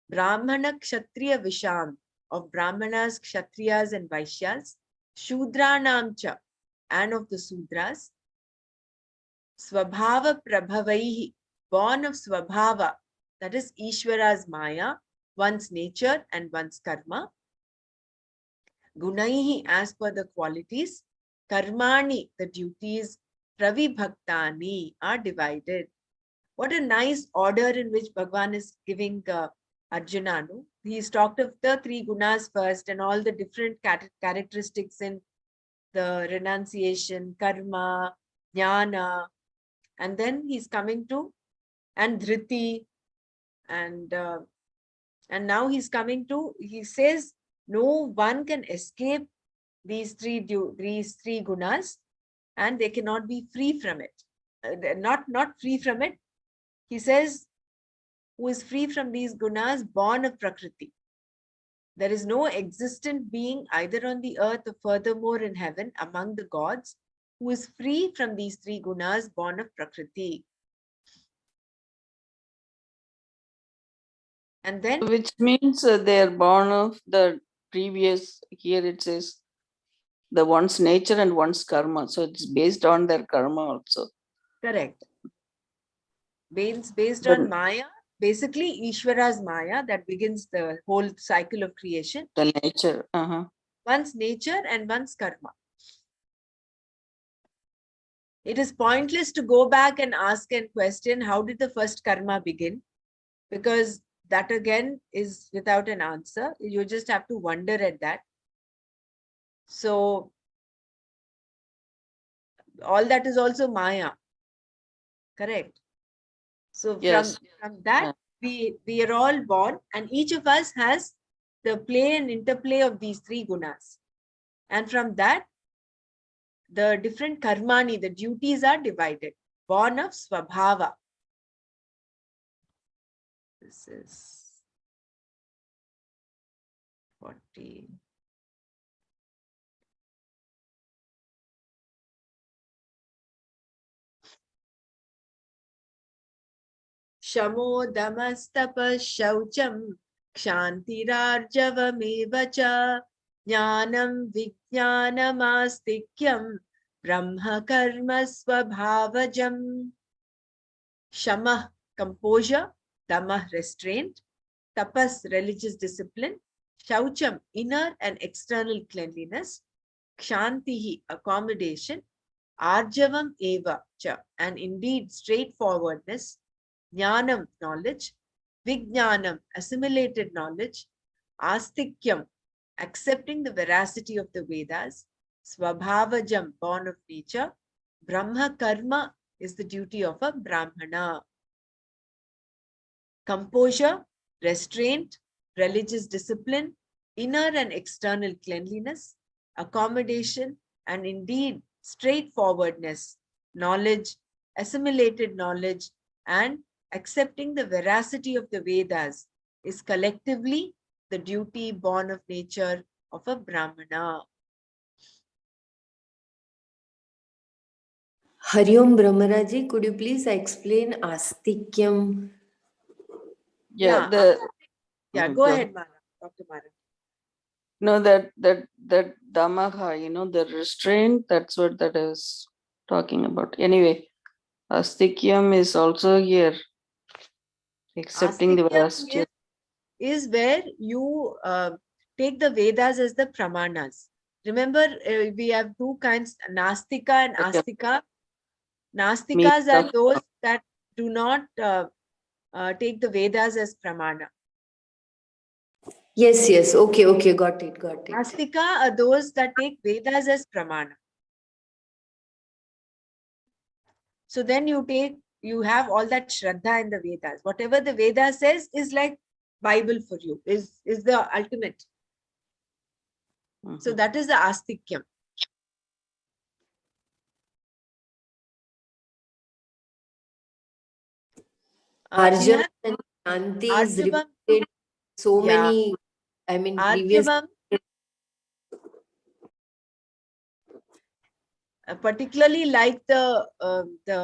Brahmana Kshatriya Visham, of Brahmanas, Kshatriyas, and Vaishyas. Shudranam cha, and of the Sudras. Svabhava Prabhavaihi, born of Svabhava, that is Ishvara's Maya, one's nature and one's karma. Gunaihi, as per the qualities. Karmani, the duties, Pravibhaktani, are divided. What a nice order in which Bhagavan is giving Arjuna. No? He's talked of the 3 gunas first and all the different characteristics in the renunciation, karma, jnana, and then he's coming to, and dhriti, and now he's coming to, he says, no one can escape these three gunas, and they cannot be free from it. They're not free from it. He says, who is free from these gunas, born of Prakriti. There is no existent being either on the earth or furthermore in heaven among the gods who is free from these 3 gunas, born of Prakriti. And then, which means they are born of the previous, here it says, the one's nature and one's karma. So it's based on their karma also. correct. Based But on Maya, basically Ishvara's Maya that begins the whole cycle of creation. the nature. One's nature and one's karma. It is pointless to go back and ask and question, how did the first karma begin? Because that again is without an answer. You just have to wonder at that. So all that is also Maya. Correct. So Yes. from that, we are all born, and each of us has the play and interplay of these 3 gunas. And from that, the different karmani, the duties are divided. Born of Swabhava. This is 40. Shamo damastapa shaucham kshantirarjavameva cha jnanam vijnanamastikyam brahma karma swabhavajam. Shama, composure, dama, restraint, tapas, religious discipline, shaucham, inner and external cleanliness, kshantihi, accommodation, arjavam eva cha, and indeed straightforwardness, jnanam, knowledge, vijnanam, assimilated knowledge, astikyam, accepting the veracity of the Vedas, swabhavajam, born of nature, brahma karma is the duty of a brahmana. Composure, restraint, religious discipline, inner and external cleanliness, accommodation, and indeed straightforwardness, knowledge, assimilated knowledge, and accepting the veracity of the Vedas is collectively the duty born of nature of a Brahmana. Hariom Brahmaraji, could you please explain Astikyam? Yeah, Go go ahead, Mara, Dr. Mara. No, that damaha, the restraint, that's what that is talking about. Anyway, astikyam is also here, accepting the veracity. Is where you take the Vedas as the pramanas. Remember, we have 2 kinds, Nastika and Astika. Nastikas are those that do not take the Vedas as pramana. Yes. Okay. Got it. Nastika are those that take Vedas as pramana. So then you have all that Shraddha in the Vedas. Whatever the Veda says is like Bible for you, is the ultimate. So that is the Astikyam. Arjavam and Shanti is repeated so many, previous. Particularly like the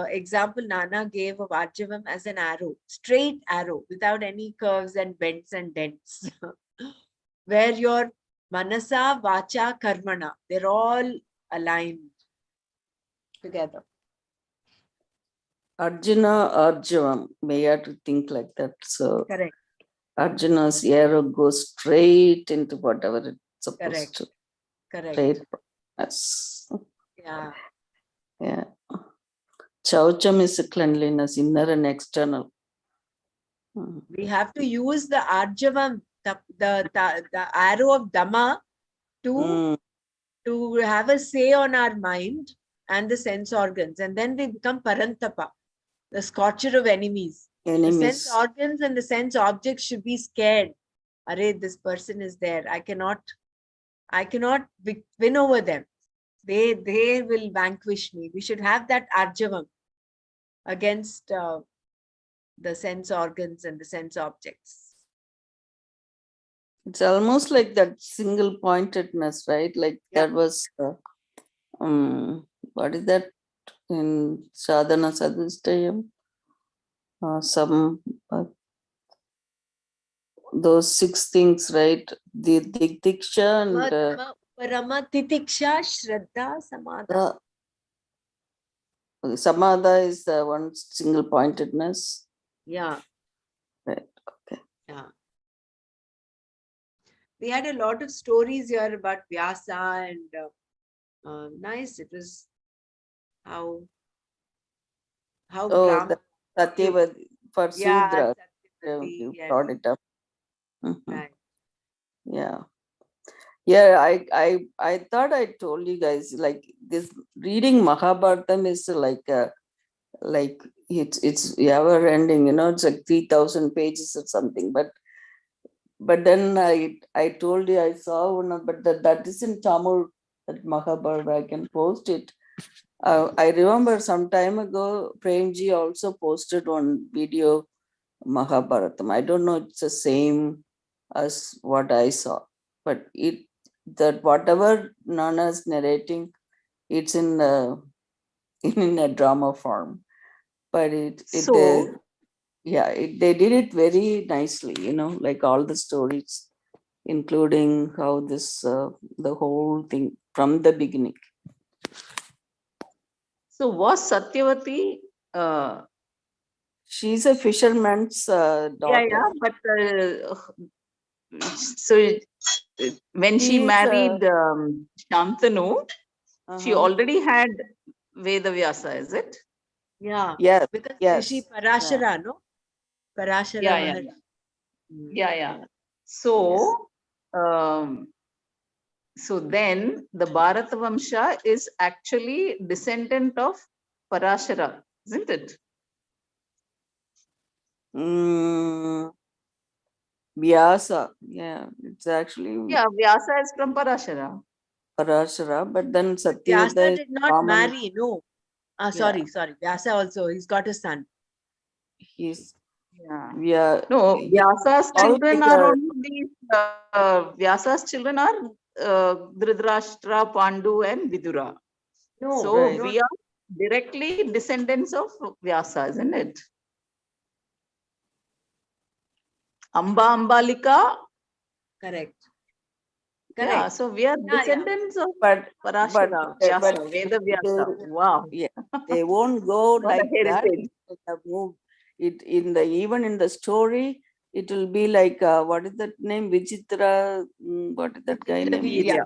example Nana gave of Arjavam as an arrow, straight arrow without any curves and bends and dents, where your Manasa, Vacha, Karmana, they're all aligned together. Arjuna, Arjavam, may have to think like that. So correct. Arjuna's arrow goes straight into whatever it's supposed to. Correct. Straight. Yes. Yeah. Yeah. Chaucham is a cleanliness, inner and external. We have to use the Arjavam, the arrow of Dhamma to have a say on our mind and the sense organs. And then we become Parantapa, the scorcher of enemies. The sense Enemies. organs and the sense objects should be scared. Array, this person is there. I cannot win over them. They will vanquish me. We should have that Arjavam against the sense organs and the sense objects. It's almost like that single pointedness, right? Like Yeah. that was, what is that in Sadhana Sadhistayam? Some, those 6 things, right? The Diksha and Parama Titiksha Shraddha Samadha. Samadha is the one single pointedness. Yeah. Right. Okay. Yeah. We had a lot of stories here about Vyasa and nice. It was how Oh, Brahma. the Satyavati for Yeah, Sudra. Satyavati, You yes, brought it up. right. Yeah. Yeah, I thought I told you guys, like, this reading Mahabharatam is like it's ever ending, it's like 3,000 pages or something. But then I told you I saw one of, but that is in Tamil, that Mahabharata. I can post it. I remember some time ago, Premji also posted one video Mahabharatam. I don't know it's the same as what I saw, but that whatever Nana is narrating, it's in in a drama form. But So, they did it very nicely, like all the stories, including how this the whole thing from the beginning. so was Satyavati, She's a fisherman's daughter. but so when she She is married Shantanu, she uh-huh. already had Vedavyasa, is it? Yeah. Yes, Because yes. she Parashara, no? Parashara Yeah, yeah, Maharshi. yeah, yeah. So, so then the Bharata Vamsha is actually descendant of Parashara, isn't it? Vyasa, yeah, it's actually Yeah, Vyasa is from Parashara. Parashara, but then But Vyasa Satyavada is did not common. marry, no. Sorry. Vyasa also, he's got a son. He's Yeah. No, he's Vyasa's all children like are only these. Vyasa's children are Dhritarashtra, Pandu, and Vidura. No, So right. we are directly descendants of Vyasa, isn't it? Ambalika. Correct. Yeah, so we are descendants of but Parashara, Vyasa, Veda Vyasa. Wow. Yeah, they won't go What a like that. heritage. It even in the story, it will be like what is that name? Vichitra. What is that guy name? Virya.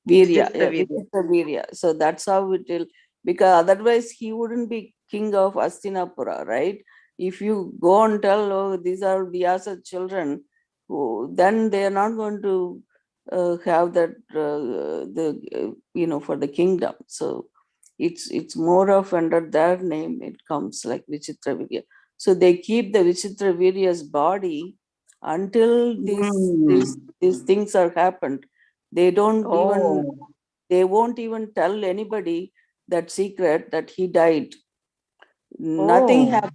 Virya. Vichitra Yeah, Virya. Vichitra Virya. So that's how it will, because otherwise he wouldn't be king of Astinapura, right? If you go and tell, oh, these are Vyasa children, then they are not going to have that for the kingdom. So it's more of under their name it comes, like Vichitra Virya. So they keep the Vichitra Virya's body until these things are happened. They don't even, they won't even tell anybody that secret that he died. Nothing happened.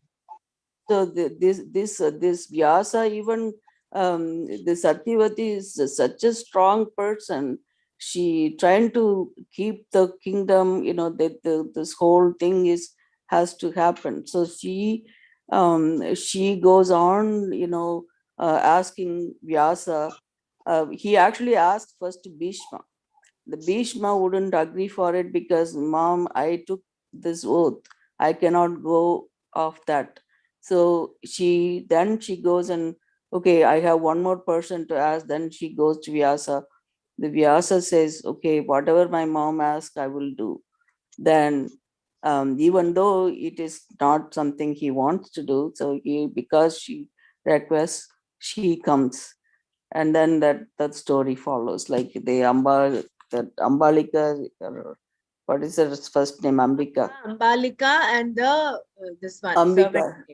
So this Vyasa, even the Satyavati is such a strong person. She trying to keep the kingdom, this whole thing has to happen. So she goes on, asking Vyasa. He actually asked first Bhishma. The Bhishma wouldn't agree for it because, Mom, I took this oath. I cannot go off that. So she goes and, okay, I have one more person to ask. Then she goes to Vyasa. The Vyasa says, okay, whatever my mom asks, I will do. then even though it is not something he wants to do, so because she requests, she comes. And then that story follows, like that Ambalika, what is her first name? Ambika. Ambalika and this one servant. Ambika.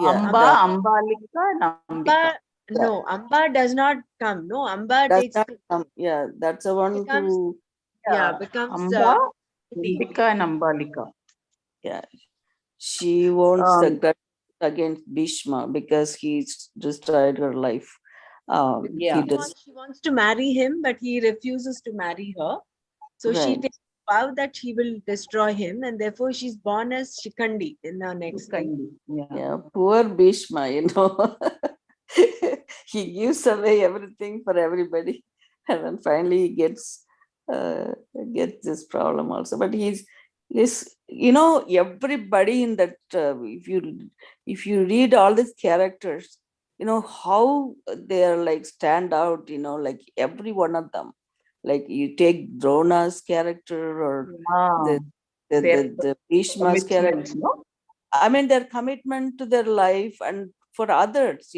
Yeah. Amba, Ambalika, and Ambika. Amba, no, Amba does not come. No, Amba Does takes not come. Yeah, that's the one becomes who, becomes Amba, Hindi. Ambika, and Ambalika. yeah, she wants the Um, grudge against Bhishma because he's destroyed her life. Yeah. She wants to marry him, but he refuses to marry her. So she Right. takes a vow that she will destroy him, and therefore she's born as Shikandi in her next life. Yeah, poor Bhishma, he gives away everything for everybody, and then finally he uh, gets this problem also. But he's everybody in that. If you read all these characters, how they are like stand out. Like every one of them. Like you take Drona's character or the Their the Bhishma's character. commitments, no? I mean, their commitment to their life and for others,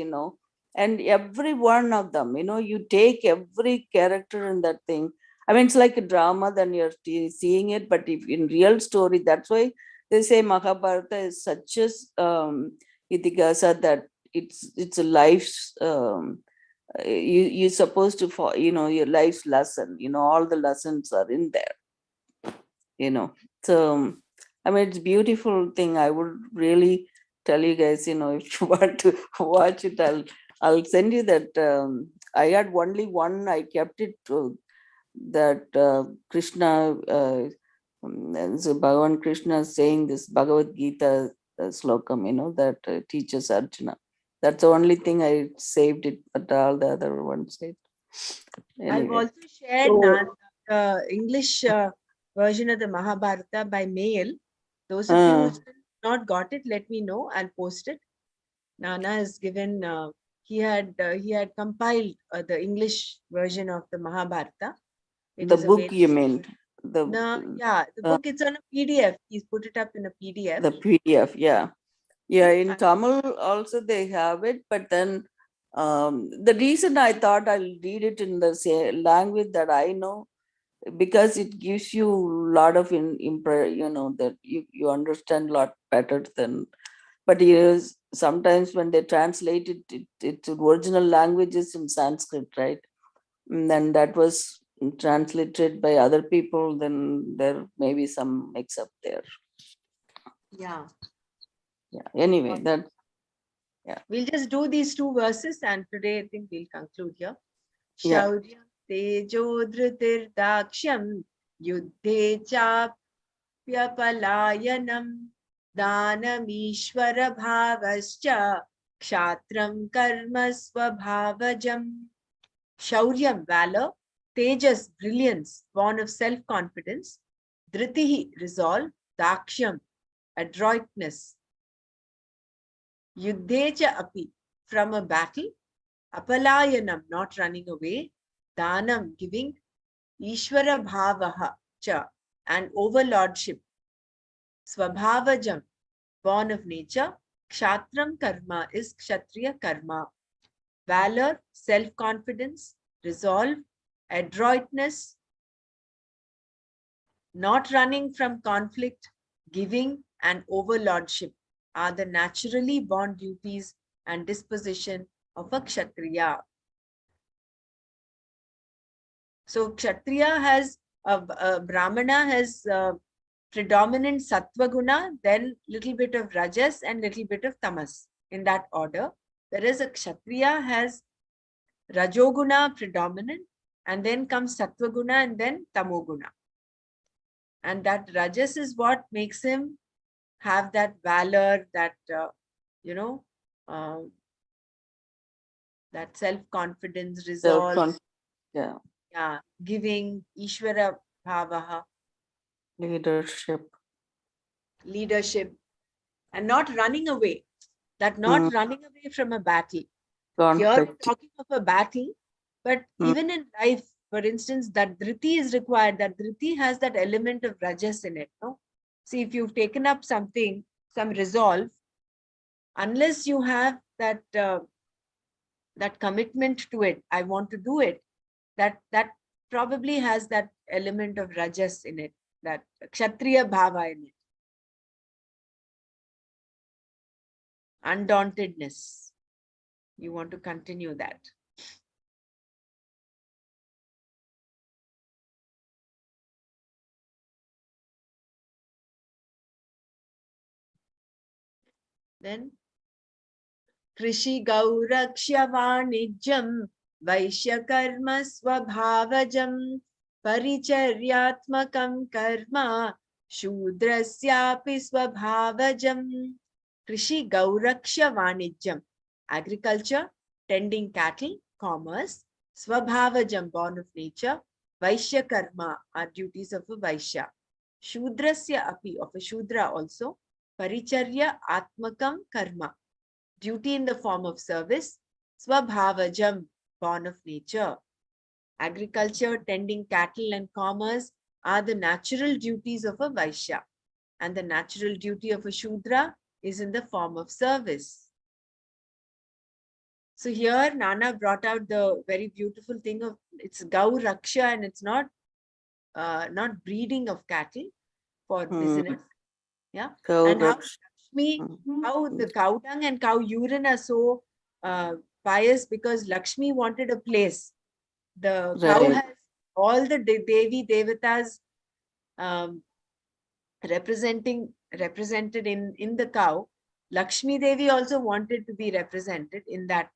and every one of them, you take every character in that thing. I mean, it's like a drama, then you're seeing it, but if in real story, that's why they say Mahabharata is such a itigasa that it's a life's, you're supposed to, your life's lesson, all the lessons are in there. So I mean, it's a beautiful thing. I would really tell you guys, if you want to watch it, I'll send you that. I had only one, I kept it to that Krishna, so Bhagavan Krishna saying this Bhagavad Gita slokam, that teaches Arjuna. That's the only thing I saved it, but all the other ones saved. I've Anyway. also shared the English version of the Mahabharata by mail. Those of you who still not got it, let me know. I'll post it. Nana has given. He had compiled the English version of the Mahabharata. The book, you mean? The book. It's on a PDF. He's put it up in a PDF. The PDF, yeah. Yeah, in Tamil also they have it, but then the reason I thought I'll read it in the language that I know, because it gives you a lot of that you understand a lot better than. But sometimes when they translate it, it's original languages in Sanskrit, right? And then that was translated by other people, then there may be some mix up there. Yeah. Anyway, we'll just do these two verses, and today I think we'll conclude here. Yeah. Shauryam tejo dhritir dakshyam yuddhe chapyapalayanam danamishvara bhavascha kshatram karma swabhavajam. Shauryam, valor; tejas, brilliance, born of self-confidence; dhritihi, resolve; dakshyam, adroitness; yuddhecha api, from a battle; apalayanam, not running away; danam, giving; ishvara bhavaha cha, and overlordship; swabhavajam, born of nature; kshatram karma is kshatriya karma; valor, self-confidence; resolve, adroitness; not running from conflict; giving, and overlordship are the naturally born duties and disposition of a kshatriya. So kshatriya has brahmana has predominant sattva guna, then little bit of rajas and little bit of tamas, in that order. Whereas a kshatriya has rajoguna predominant, and then comes sattva guna and then tamoguna. And that rajas is what makes him have that valor, that that self-confidence, resolve, giving, ishvara bhavaha, leadership, and not running away. That not running away from a battle. Conflict. Here we're talking of a battle, but even in life, for instance, that dhriti is required. That dhriti has that element of rajas in it. No, see, if you've taken up something, some resolve, unless you have that that commitment to it, I want to do it. That probably has that element of rajas in it, that kshatriya bhava in it, undauntedness. You want to continue that. Then Krishi Gaurakshya Vanijam Vaishya Karma Swabhavajam Paricharyatmakam Karma Shudrasyapi Swabhavajam. Krishi Gauraksha Vanijam, agriculture, tending cattle, commerce. Swabhavajam, born of nature. Vaishya Karma are duties of a Vaishya. Shudrasya api, of a Shudra also. Paricharya Atmakam Karma, duty in the form of service. Swabhavajam, born of nature. Agriculture, tending cattle and commerce are the natural duties of a Vaishya. And the natural duty of a Shudra is in the form of service. So here Nana brought out the very beautiful thing of it's Gau Raksha, and it's not breeding of cattle for business. Yeah. And how Lakshmi, how the cow dung and cow urine are so pious, because Lakshmi wanted a place. The cow Right. has all the Devi Devatas represented in the cow. Lakshmi Devi also wanted to be represented in that.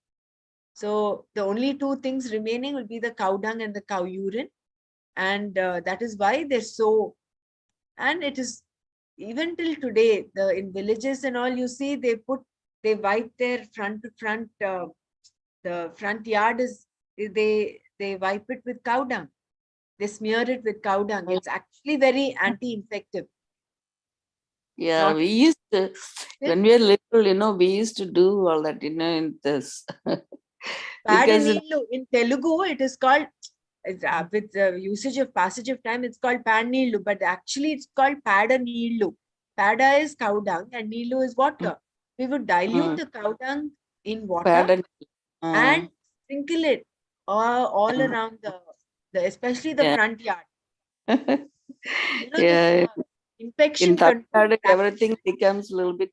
So the only two things remaining will be the cow dung and the cow urine. And that is why they're so, and it is even till today, in villages and all, you see they wipe their front, the front yard is, they wipe it with cow dung. They smear it with cow dung. It's actually very anti-infective. Yeah, Not we used to, when we were little, we used to do all that, in this. Because Padanillu. In Telugu, it is called, with the usage of passage of time, it's called Panillu, but actually it's called Padanillu. Pada is cow dung and Nilu is water. We would dilute the cow dung in water and sprinkle it all around the especially the front yard. yeah, Infection in Tamil control Nadu, everything becomes a little bit,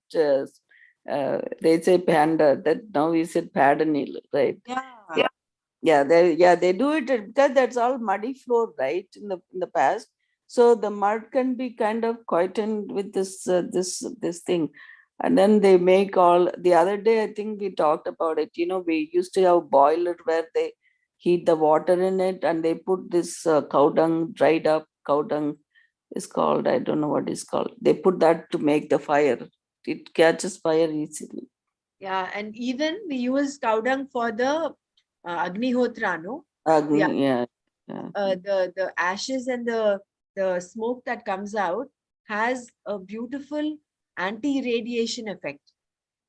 they say panda, that now we said padanil, right? Yeah. They do it because that's all muddy floor, right? In the past, so the mud can be kind of quietened with this thing, and then they make all. The other day, I think we talked about it. We used to have boiler where they heat the water in it, and they put this cow dung, dried up cow dung is called. I don't know what it's called. They put that to make the fire. It catches fire easily. Yeah, and even we use cow dung for the Agnihotra, no? Agni, yeah. The ashes and the smoke that comes out has a beautiful anti-radiation effect.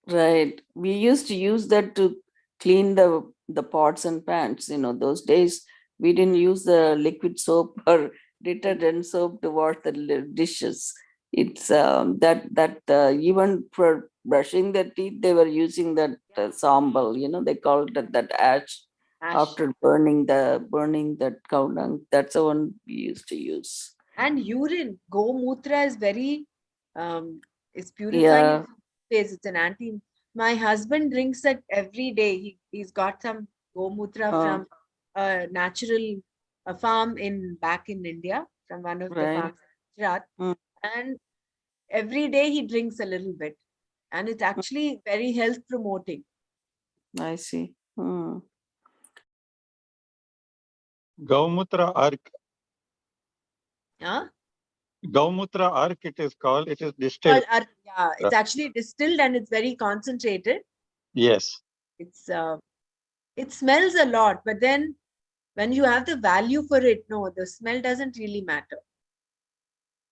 Right. We used to use that to clean the pots and pans. Those days we didn't use the liquid soap or detergent soap to wash the dishes. It's that even for brushing the teeth, they were using that sambal. They called it that ash after burning that cow dung. That's the one we used to use. And urine, Gomutra is very, it's purifying. It's an anti. My husband drinks it every day. He's got some Gomutra from a natural farm back in India, from one of the farms in Gujarat. And every day he drinks a little bit. And it's actually very health promoting. I see. Gaumutra Ark. Huh? Gaumutra Ark, it is called. It is distilled. Yeah, it's actually distilled and it's very concentrated. Yes. It smells a lot, but then when you have the value for it, no, the smell doesn't really matter.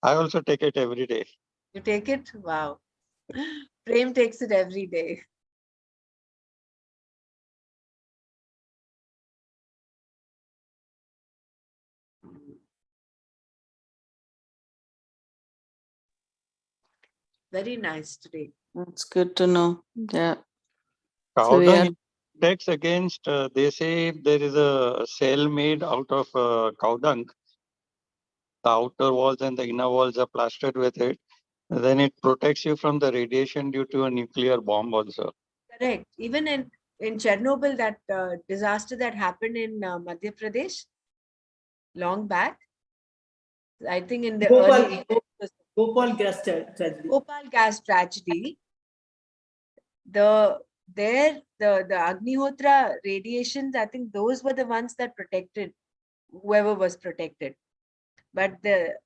I also take it every day. You take it? Wow. Prem takes it every day. Very nice today. That's good to know. Yeah. Cow So we dung are is protects against, they say if there is a cell made out of cow dung, the outer walls and the inner walls are plastered with it, then it protects you from the radiation due to a nuclear bomb also. Correct. Even in Chernobyl, that disaster that happened in Madhya Pradesh long back, I think in the early Bhopal gas tragedy. Bhopal gas tragedy, the Agnihotra radiations, I think those were the ones that protected whoever was protected. But the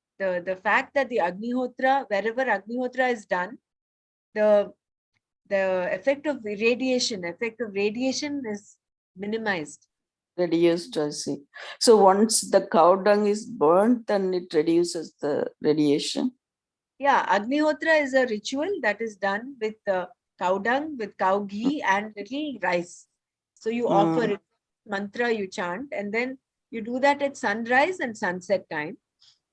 fact that the Agnihotra, wherever Agnihotra is done, the effect of radiation is minimized. reduced, I see. So once the cow dung is burnt, then it reduces the radiation. Yeah, Agnihotra is a ritual that is done with cow dung, with cow ghee and little rice. So you offer it, mantra you chant, and then you do that at sunrise and sunset time.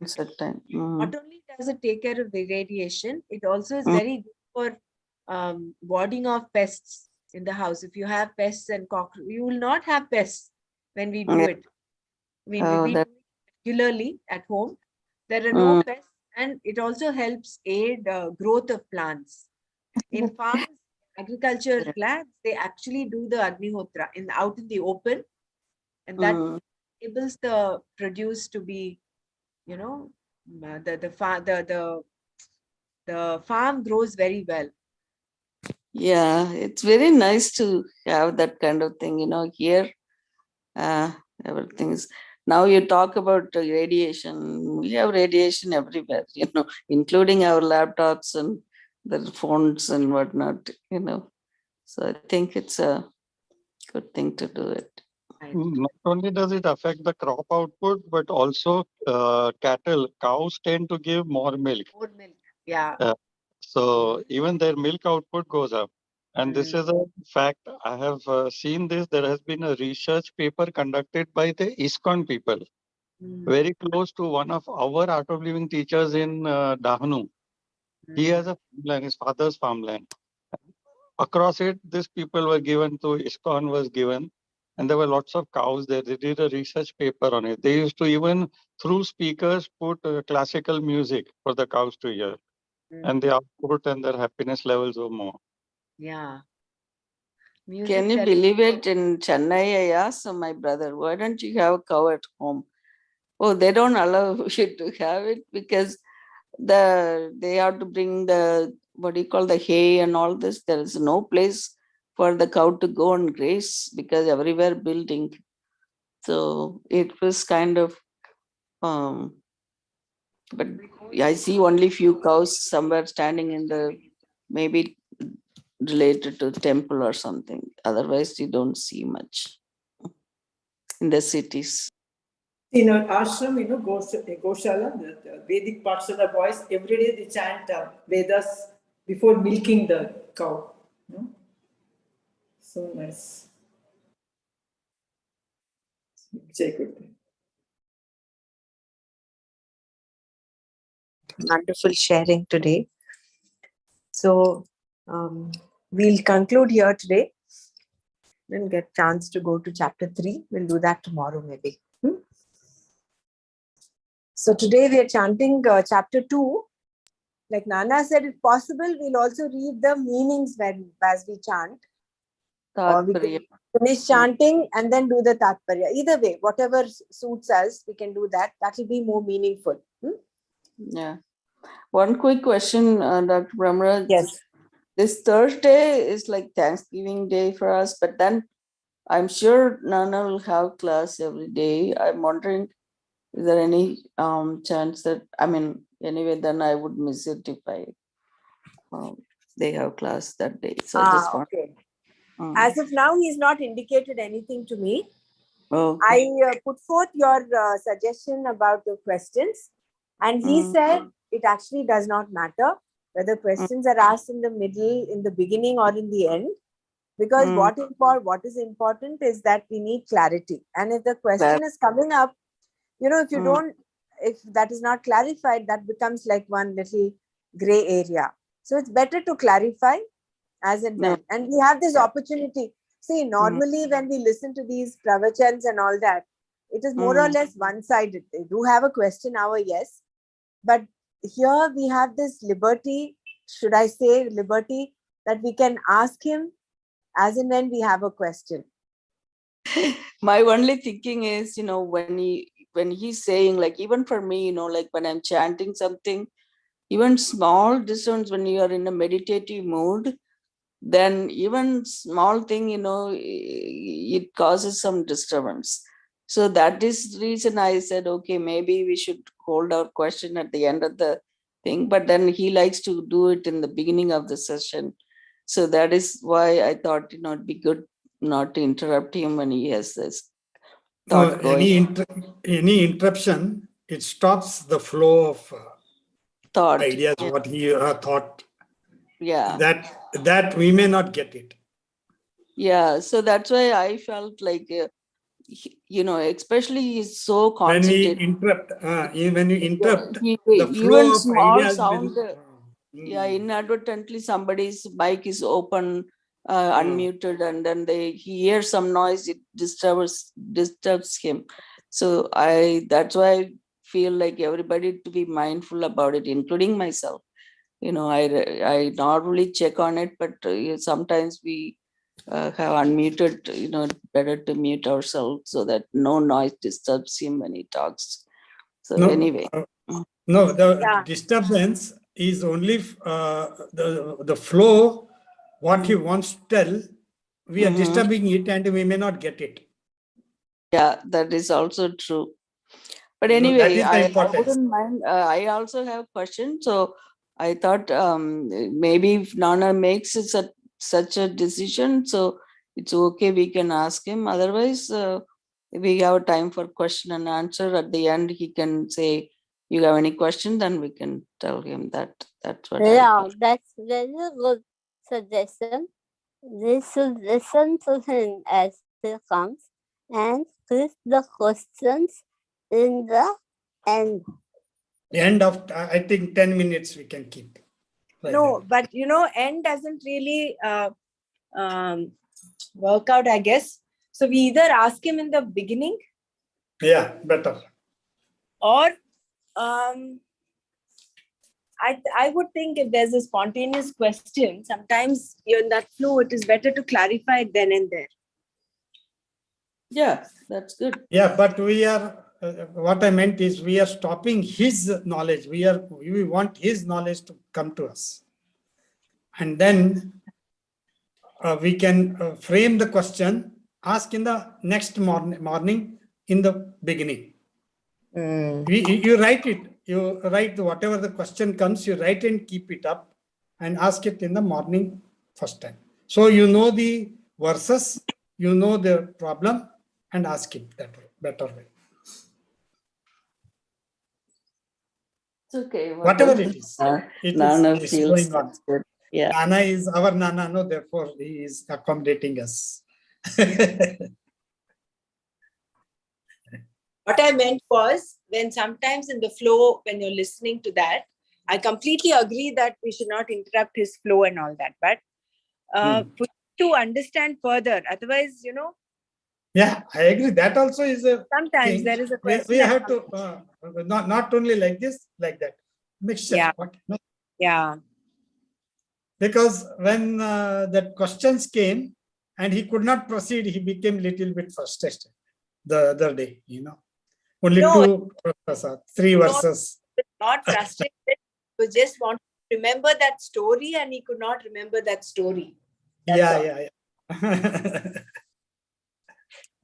Certain. Not only does it take care of the radiation, it also is very good for warding off pests in the house. If you have pests and cockroaches, you will not have pests when we do it. I mean, we do it regularly at home. There are no pests, and it also helps aid growth of plants. In farms, agriculture labs, they actually do the Agnihotra out in the open, and that enables the produce to be, you know, the farm grows very well. Yeah, it's very nice to have that kind of thing, you know, here everything is, now you talk about radiation, we have radiation everywhere, you know, including our laptops and the phones and whatnot, you know. So I think it's a good thing to do it. Not only does it affect the crop output, but also cows tend to give more milk. More milk, yeah. So even their milk output goes up. And this is a fact. I have seen this. There has been a research paper conducted by the ISKCON people, very close to one of our art of living teachers in Dahanu. He has a farmland, his father's farmland. Across it, these people were given to ISKCON was given, and there were lots of cows there. They did a research paper on it. They used to even through speakers put classical music for the cows to hear, and the output and their happiness levels were more. Yeah. Can you believe it? In Chennai, I asked my brother, why don't you have a cow at home? Oh, they don't allow you to have it because they have to bring the, what do you call, the hay and all this. There is no place for the cow to go and graze because everywhere building. So it was kind of, but I see only few cows somewhere standing in the, maybe related to temple or something. Otherwise, you don't see much in the cities. In our ashram, you know, Goshala, the Vedic Pathshala boys, every day they chant Vedas before milking the cow. You know? So nice. Wonderful sharing today. So we'll conclude here today. Then get chance to go to chapter 3. We'll do that tomorrow maybe. So today we are chanting chapter 2. Like Nana said, if possible, we'll also read the meanings as we chant. Or we can finish chanting and then do the Tatparya. Either way, whatever suits us, we can do that. That will be more meaningful. Yeah. One quick question, Dr. Brahmara. Yes. This Thursday is like Thanksgiving Day for us, but then I'm sure Nana will have class every day. I'm wondering, is there any chance that, I mean, anyway, then I would miss it if they have class that day. So I just want. Okay. As of now, he's not indicated anything to me. Okay. I put forth your suggestion about the questions, and he said it actually does not matter whether questions are asked in the middle, in the beginning, or in the end, because what is important is that we need clarity. And if the question is coming up, you know, if that is not clarified, that becomes like one little gray area. So it's better to clarify as and No. when. And we have this opportunity. See, normally when we listen to these pravachans and all that, it is more or less one-sided. They do have a question hour, yes. But here we have this liberty, should I say liberty, that we can ask him as and when we have a question. My only thinking is, when he's saying, like, even for me, like when I'm chanting something, even small distance, when you are in a meditative mood, then even small thing, it causes some disturbance. So that is the reason I said, okay, maybe we should hold our question at the end of the thing. But then he likes to do it in the beginning of the session. So that is why I thought, it'd be good not to interrupt him when he has this thought going. Any interruption, it stops the flow of Thought. ideas, what he thought. Yeah. That we may not get it. Yeah. So that's why I felt like, especially he's so concentrated. When you interrupt, the even flow of small ideas sound, will. yeah, inadvertently somebody's mic is open, unmuted, and then he hears some noise, it disturbs him. So that's why I feel like everybody to be mindful about it, including myself. I normally check on it, but sometimes we have unmuted, better to mute ourselves so that no noise disturbs him when he talks. So anyway. The disturbance is only the flow, what he wants to tell, we are disturbing it and we may not get it. Yeah, that is also true. But anyway, I wouldn't mind. I also have questions. So I thought maybe if Nana makes such a decision, so it's okay, we can ask him. Otherwise, we have time for question and answer. At the end, he can say, you have any question, then we can tell him that. That's what that's very good suggestion. We should listen to him as he comes and put the questions in the end. The end of, I think, 10 minutes we can keep. No, but end doesn't really work out, I guess. So we either ask him in the beginning. Yeah, better. Or I would think if there's a spontaneous question, sometimes in that flow, it is better to clarify it then and there. Yeah, that's good. Yeah, but we are, what I meant is we are stopping his knowledge. We want his knowledge to come to us. And then we can frame the question, ask in the next morning in the beginning. You write it. You write whatever the question comes, you write and keep it up and ask it in the morning first time. So you know the verses, you know the problem, and ask it that way, better way. It's okay. Whatever it is, Nana it's feels going on. good. Yeah. Nana is our Nana, no, therefore he is accommodating us. What I meant was, when sometimes in the flow, when you're listening to that, I completely agree that we should not interrupt his flow and all that. But for you to understand further, otherwise, Yeah, I agree. That also is a sometimes thing. There is a question. We have to not only like this, like that. Mixture. Yeah. Okay. No. Yeah. Because when that questions came and he could not proceed, he became little bit frustrated the other day, Only two, three verses. Not frustrated. He just wanted to remember that story and he could not remember that story. Yeah.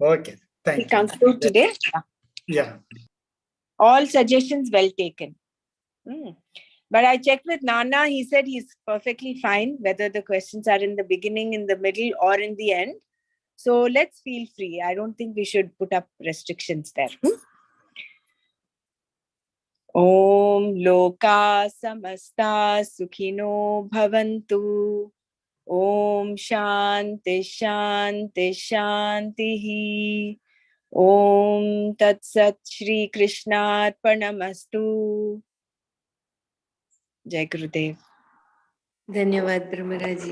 Okay. Thank you. We conclude today. Yeah. All suggestions well taken. But I checked with Nana. He said he's perfectly fine, whether the questions are in the beginning, in the middle, or in the end. So let's feel free. I don't think we should put up restrictions there. Om Loka Samasta Sukhino Bhavantu. Om Shanti Shanti Shanti. Om Tat Sat Shri Krishnarpanamastu. Jai Gurudev. Dhanyavad Brahmaraji.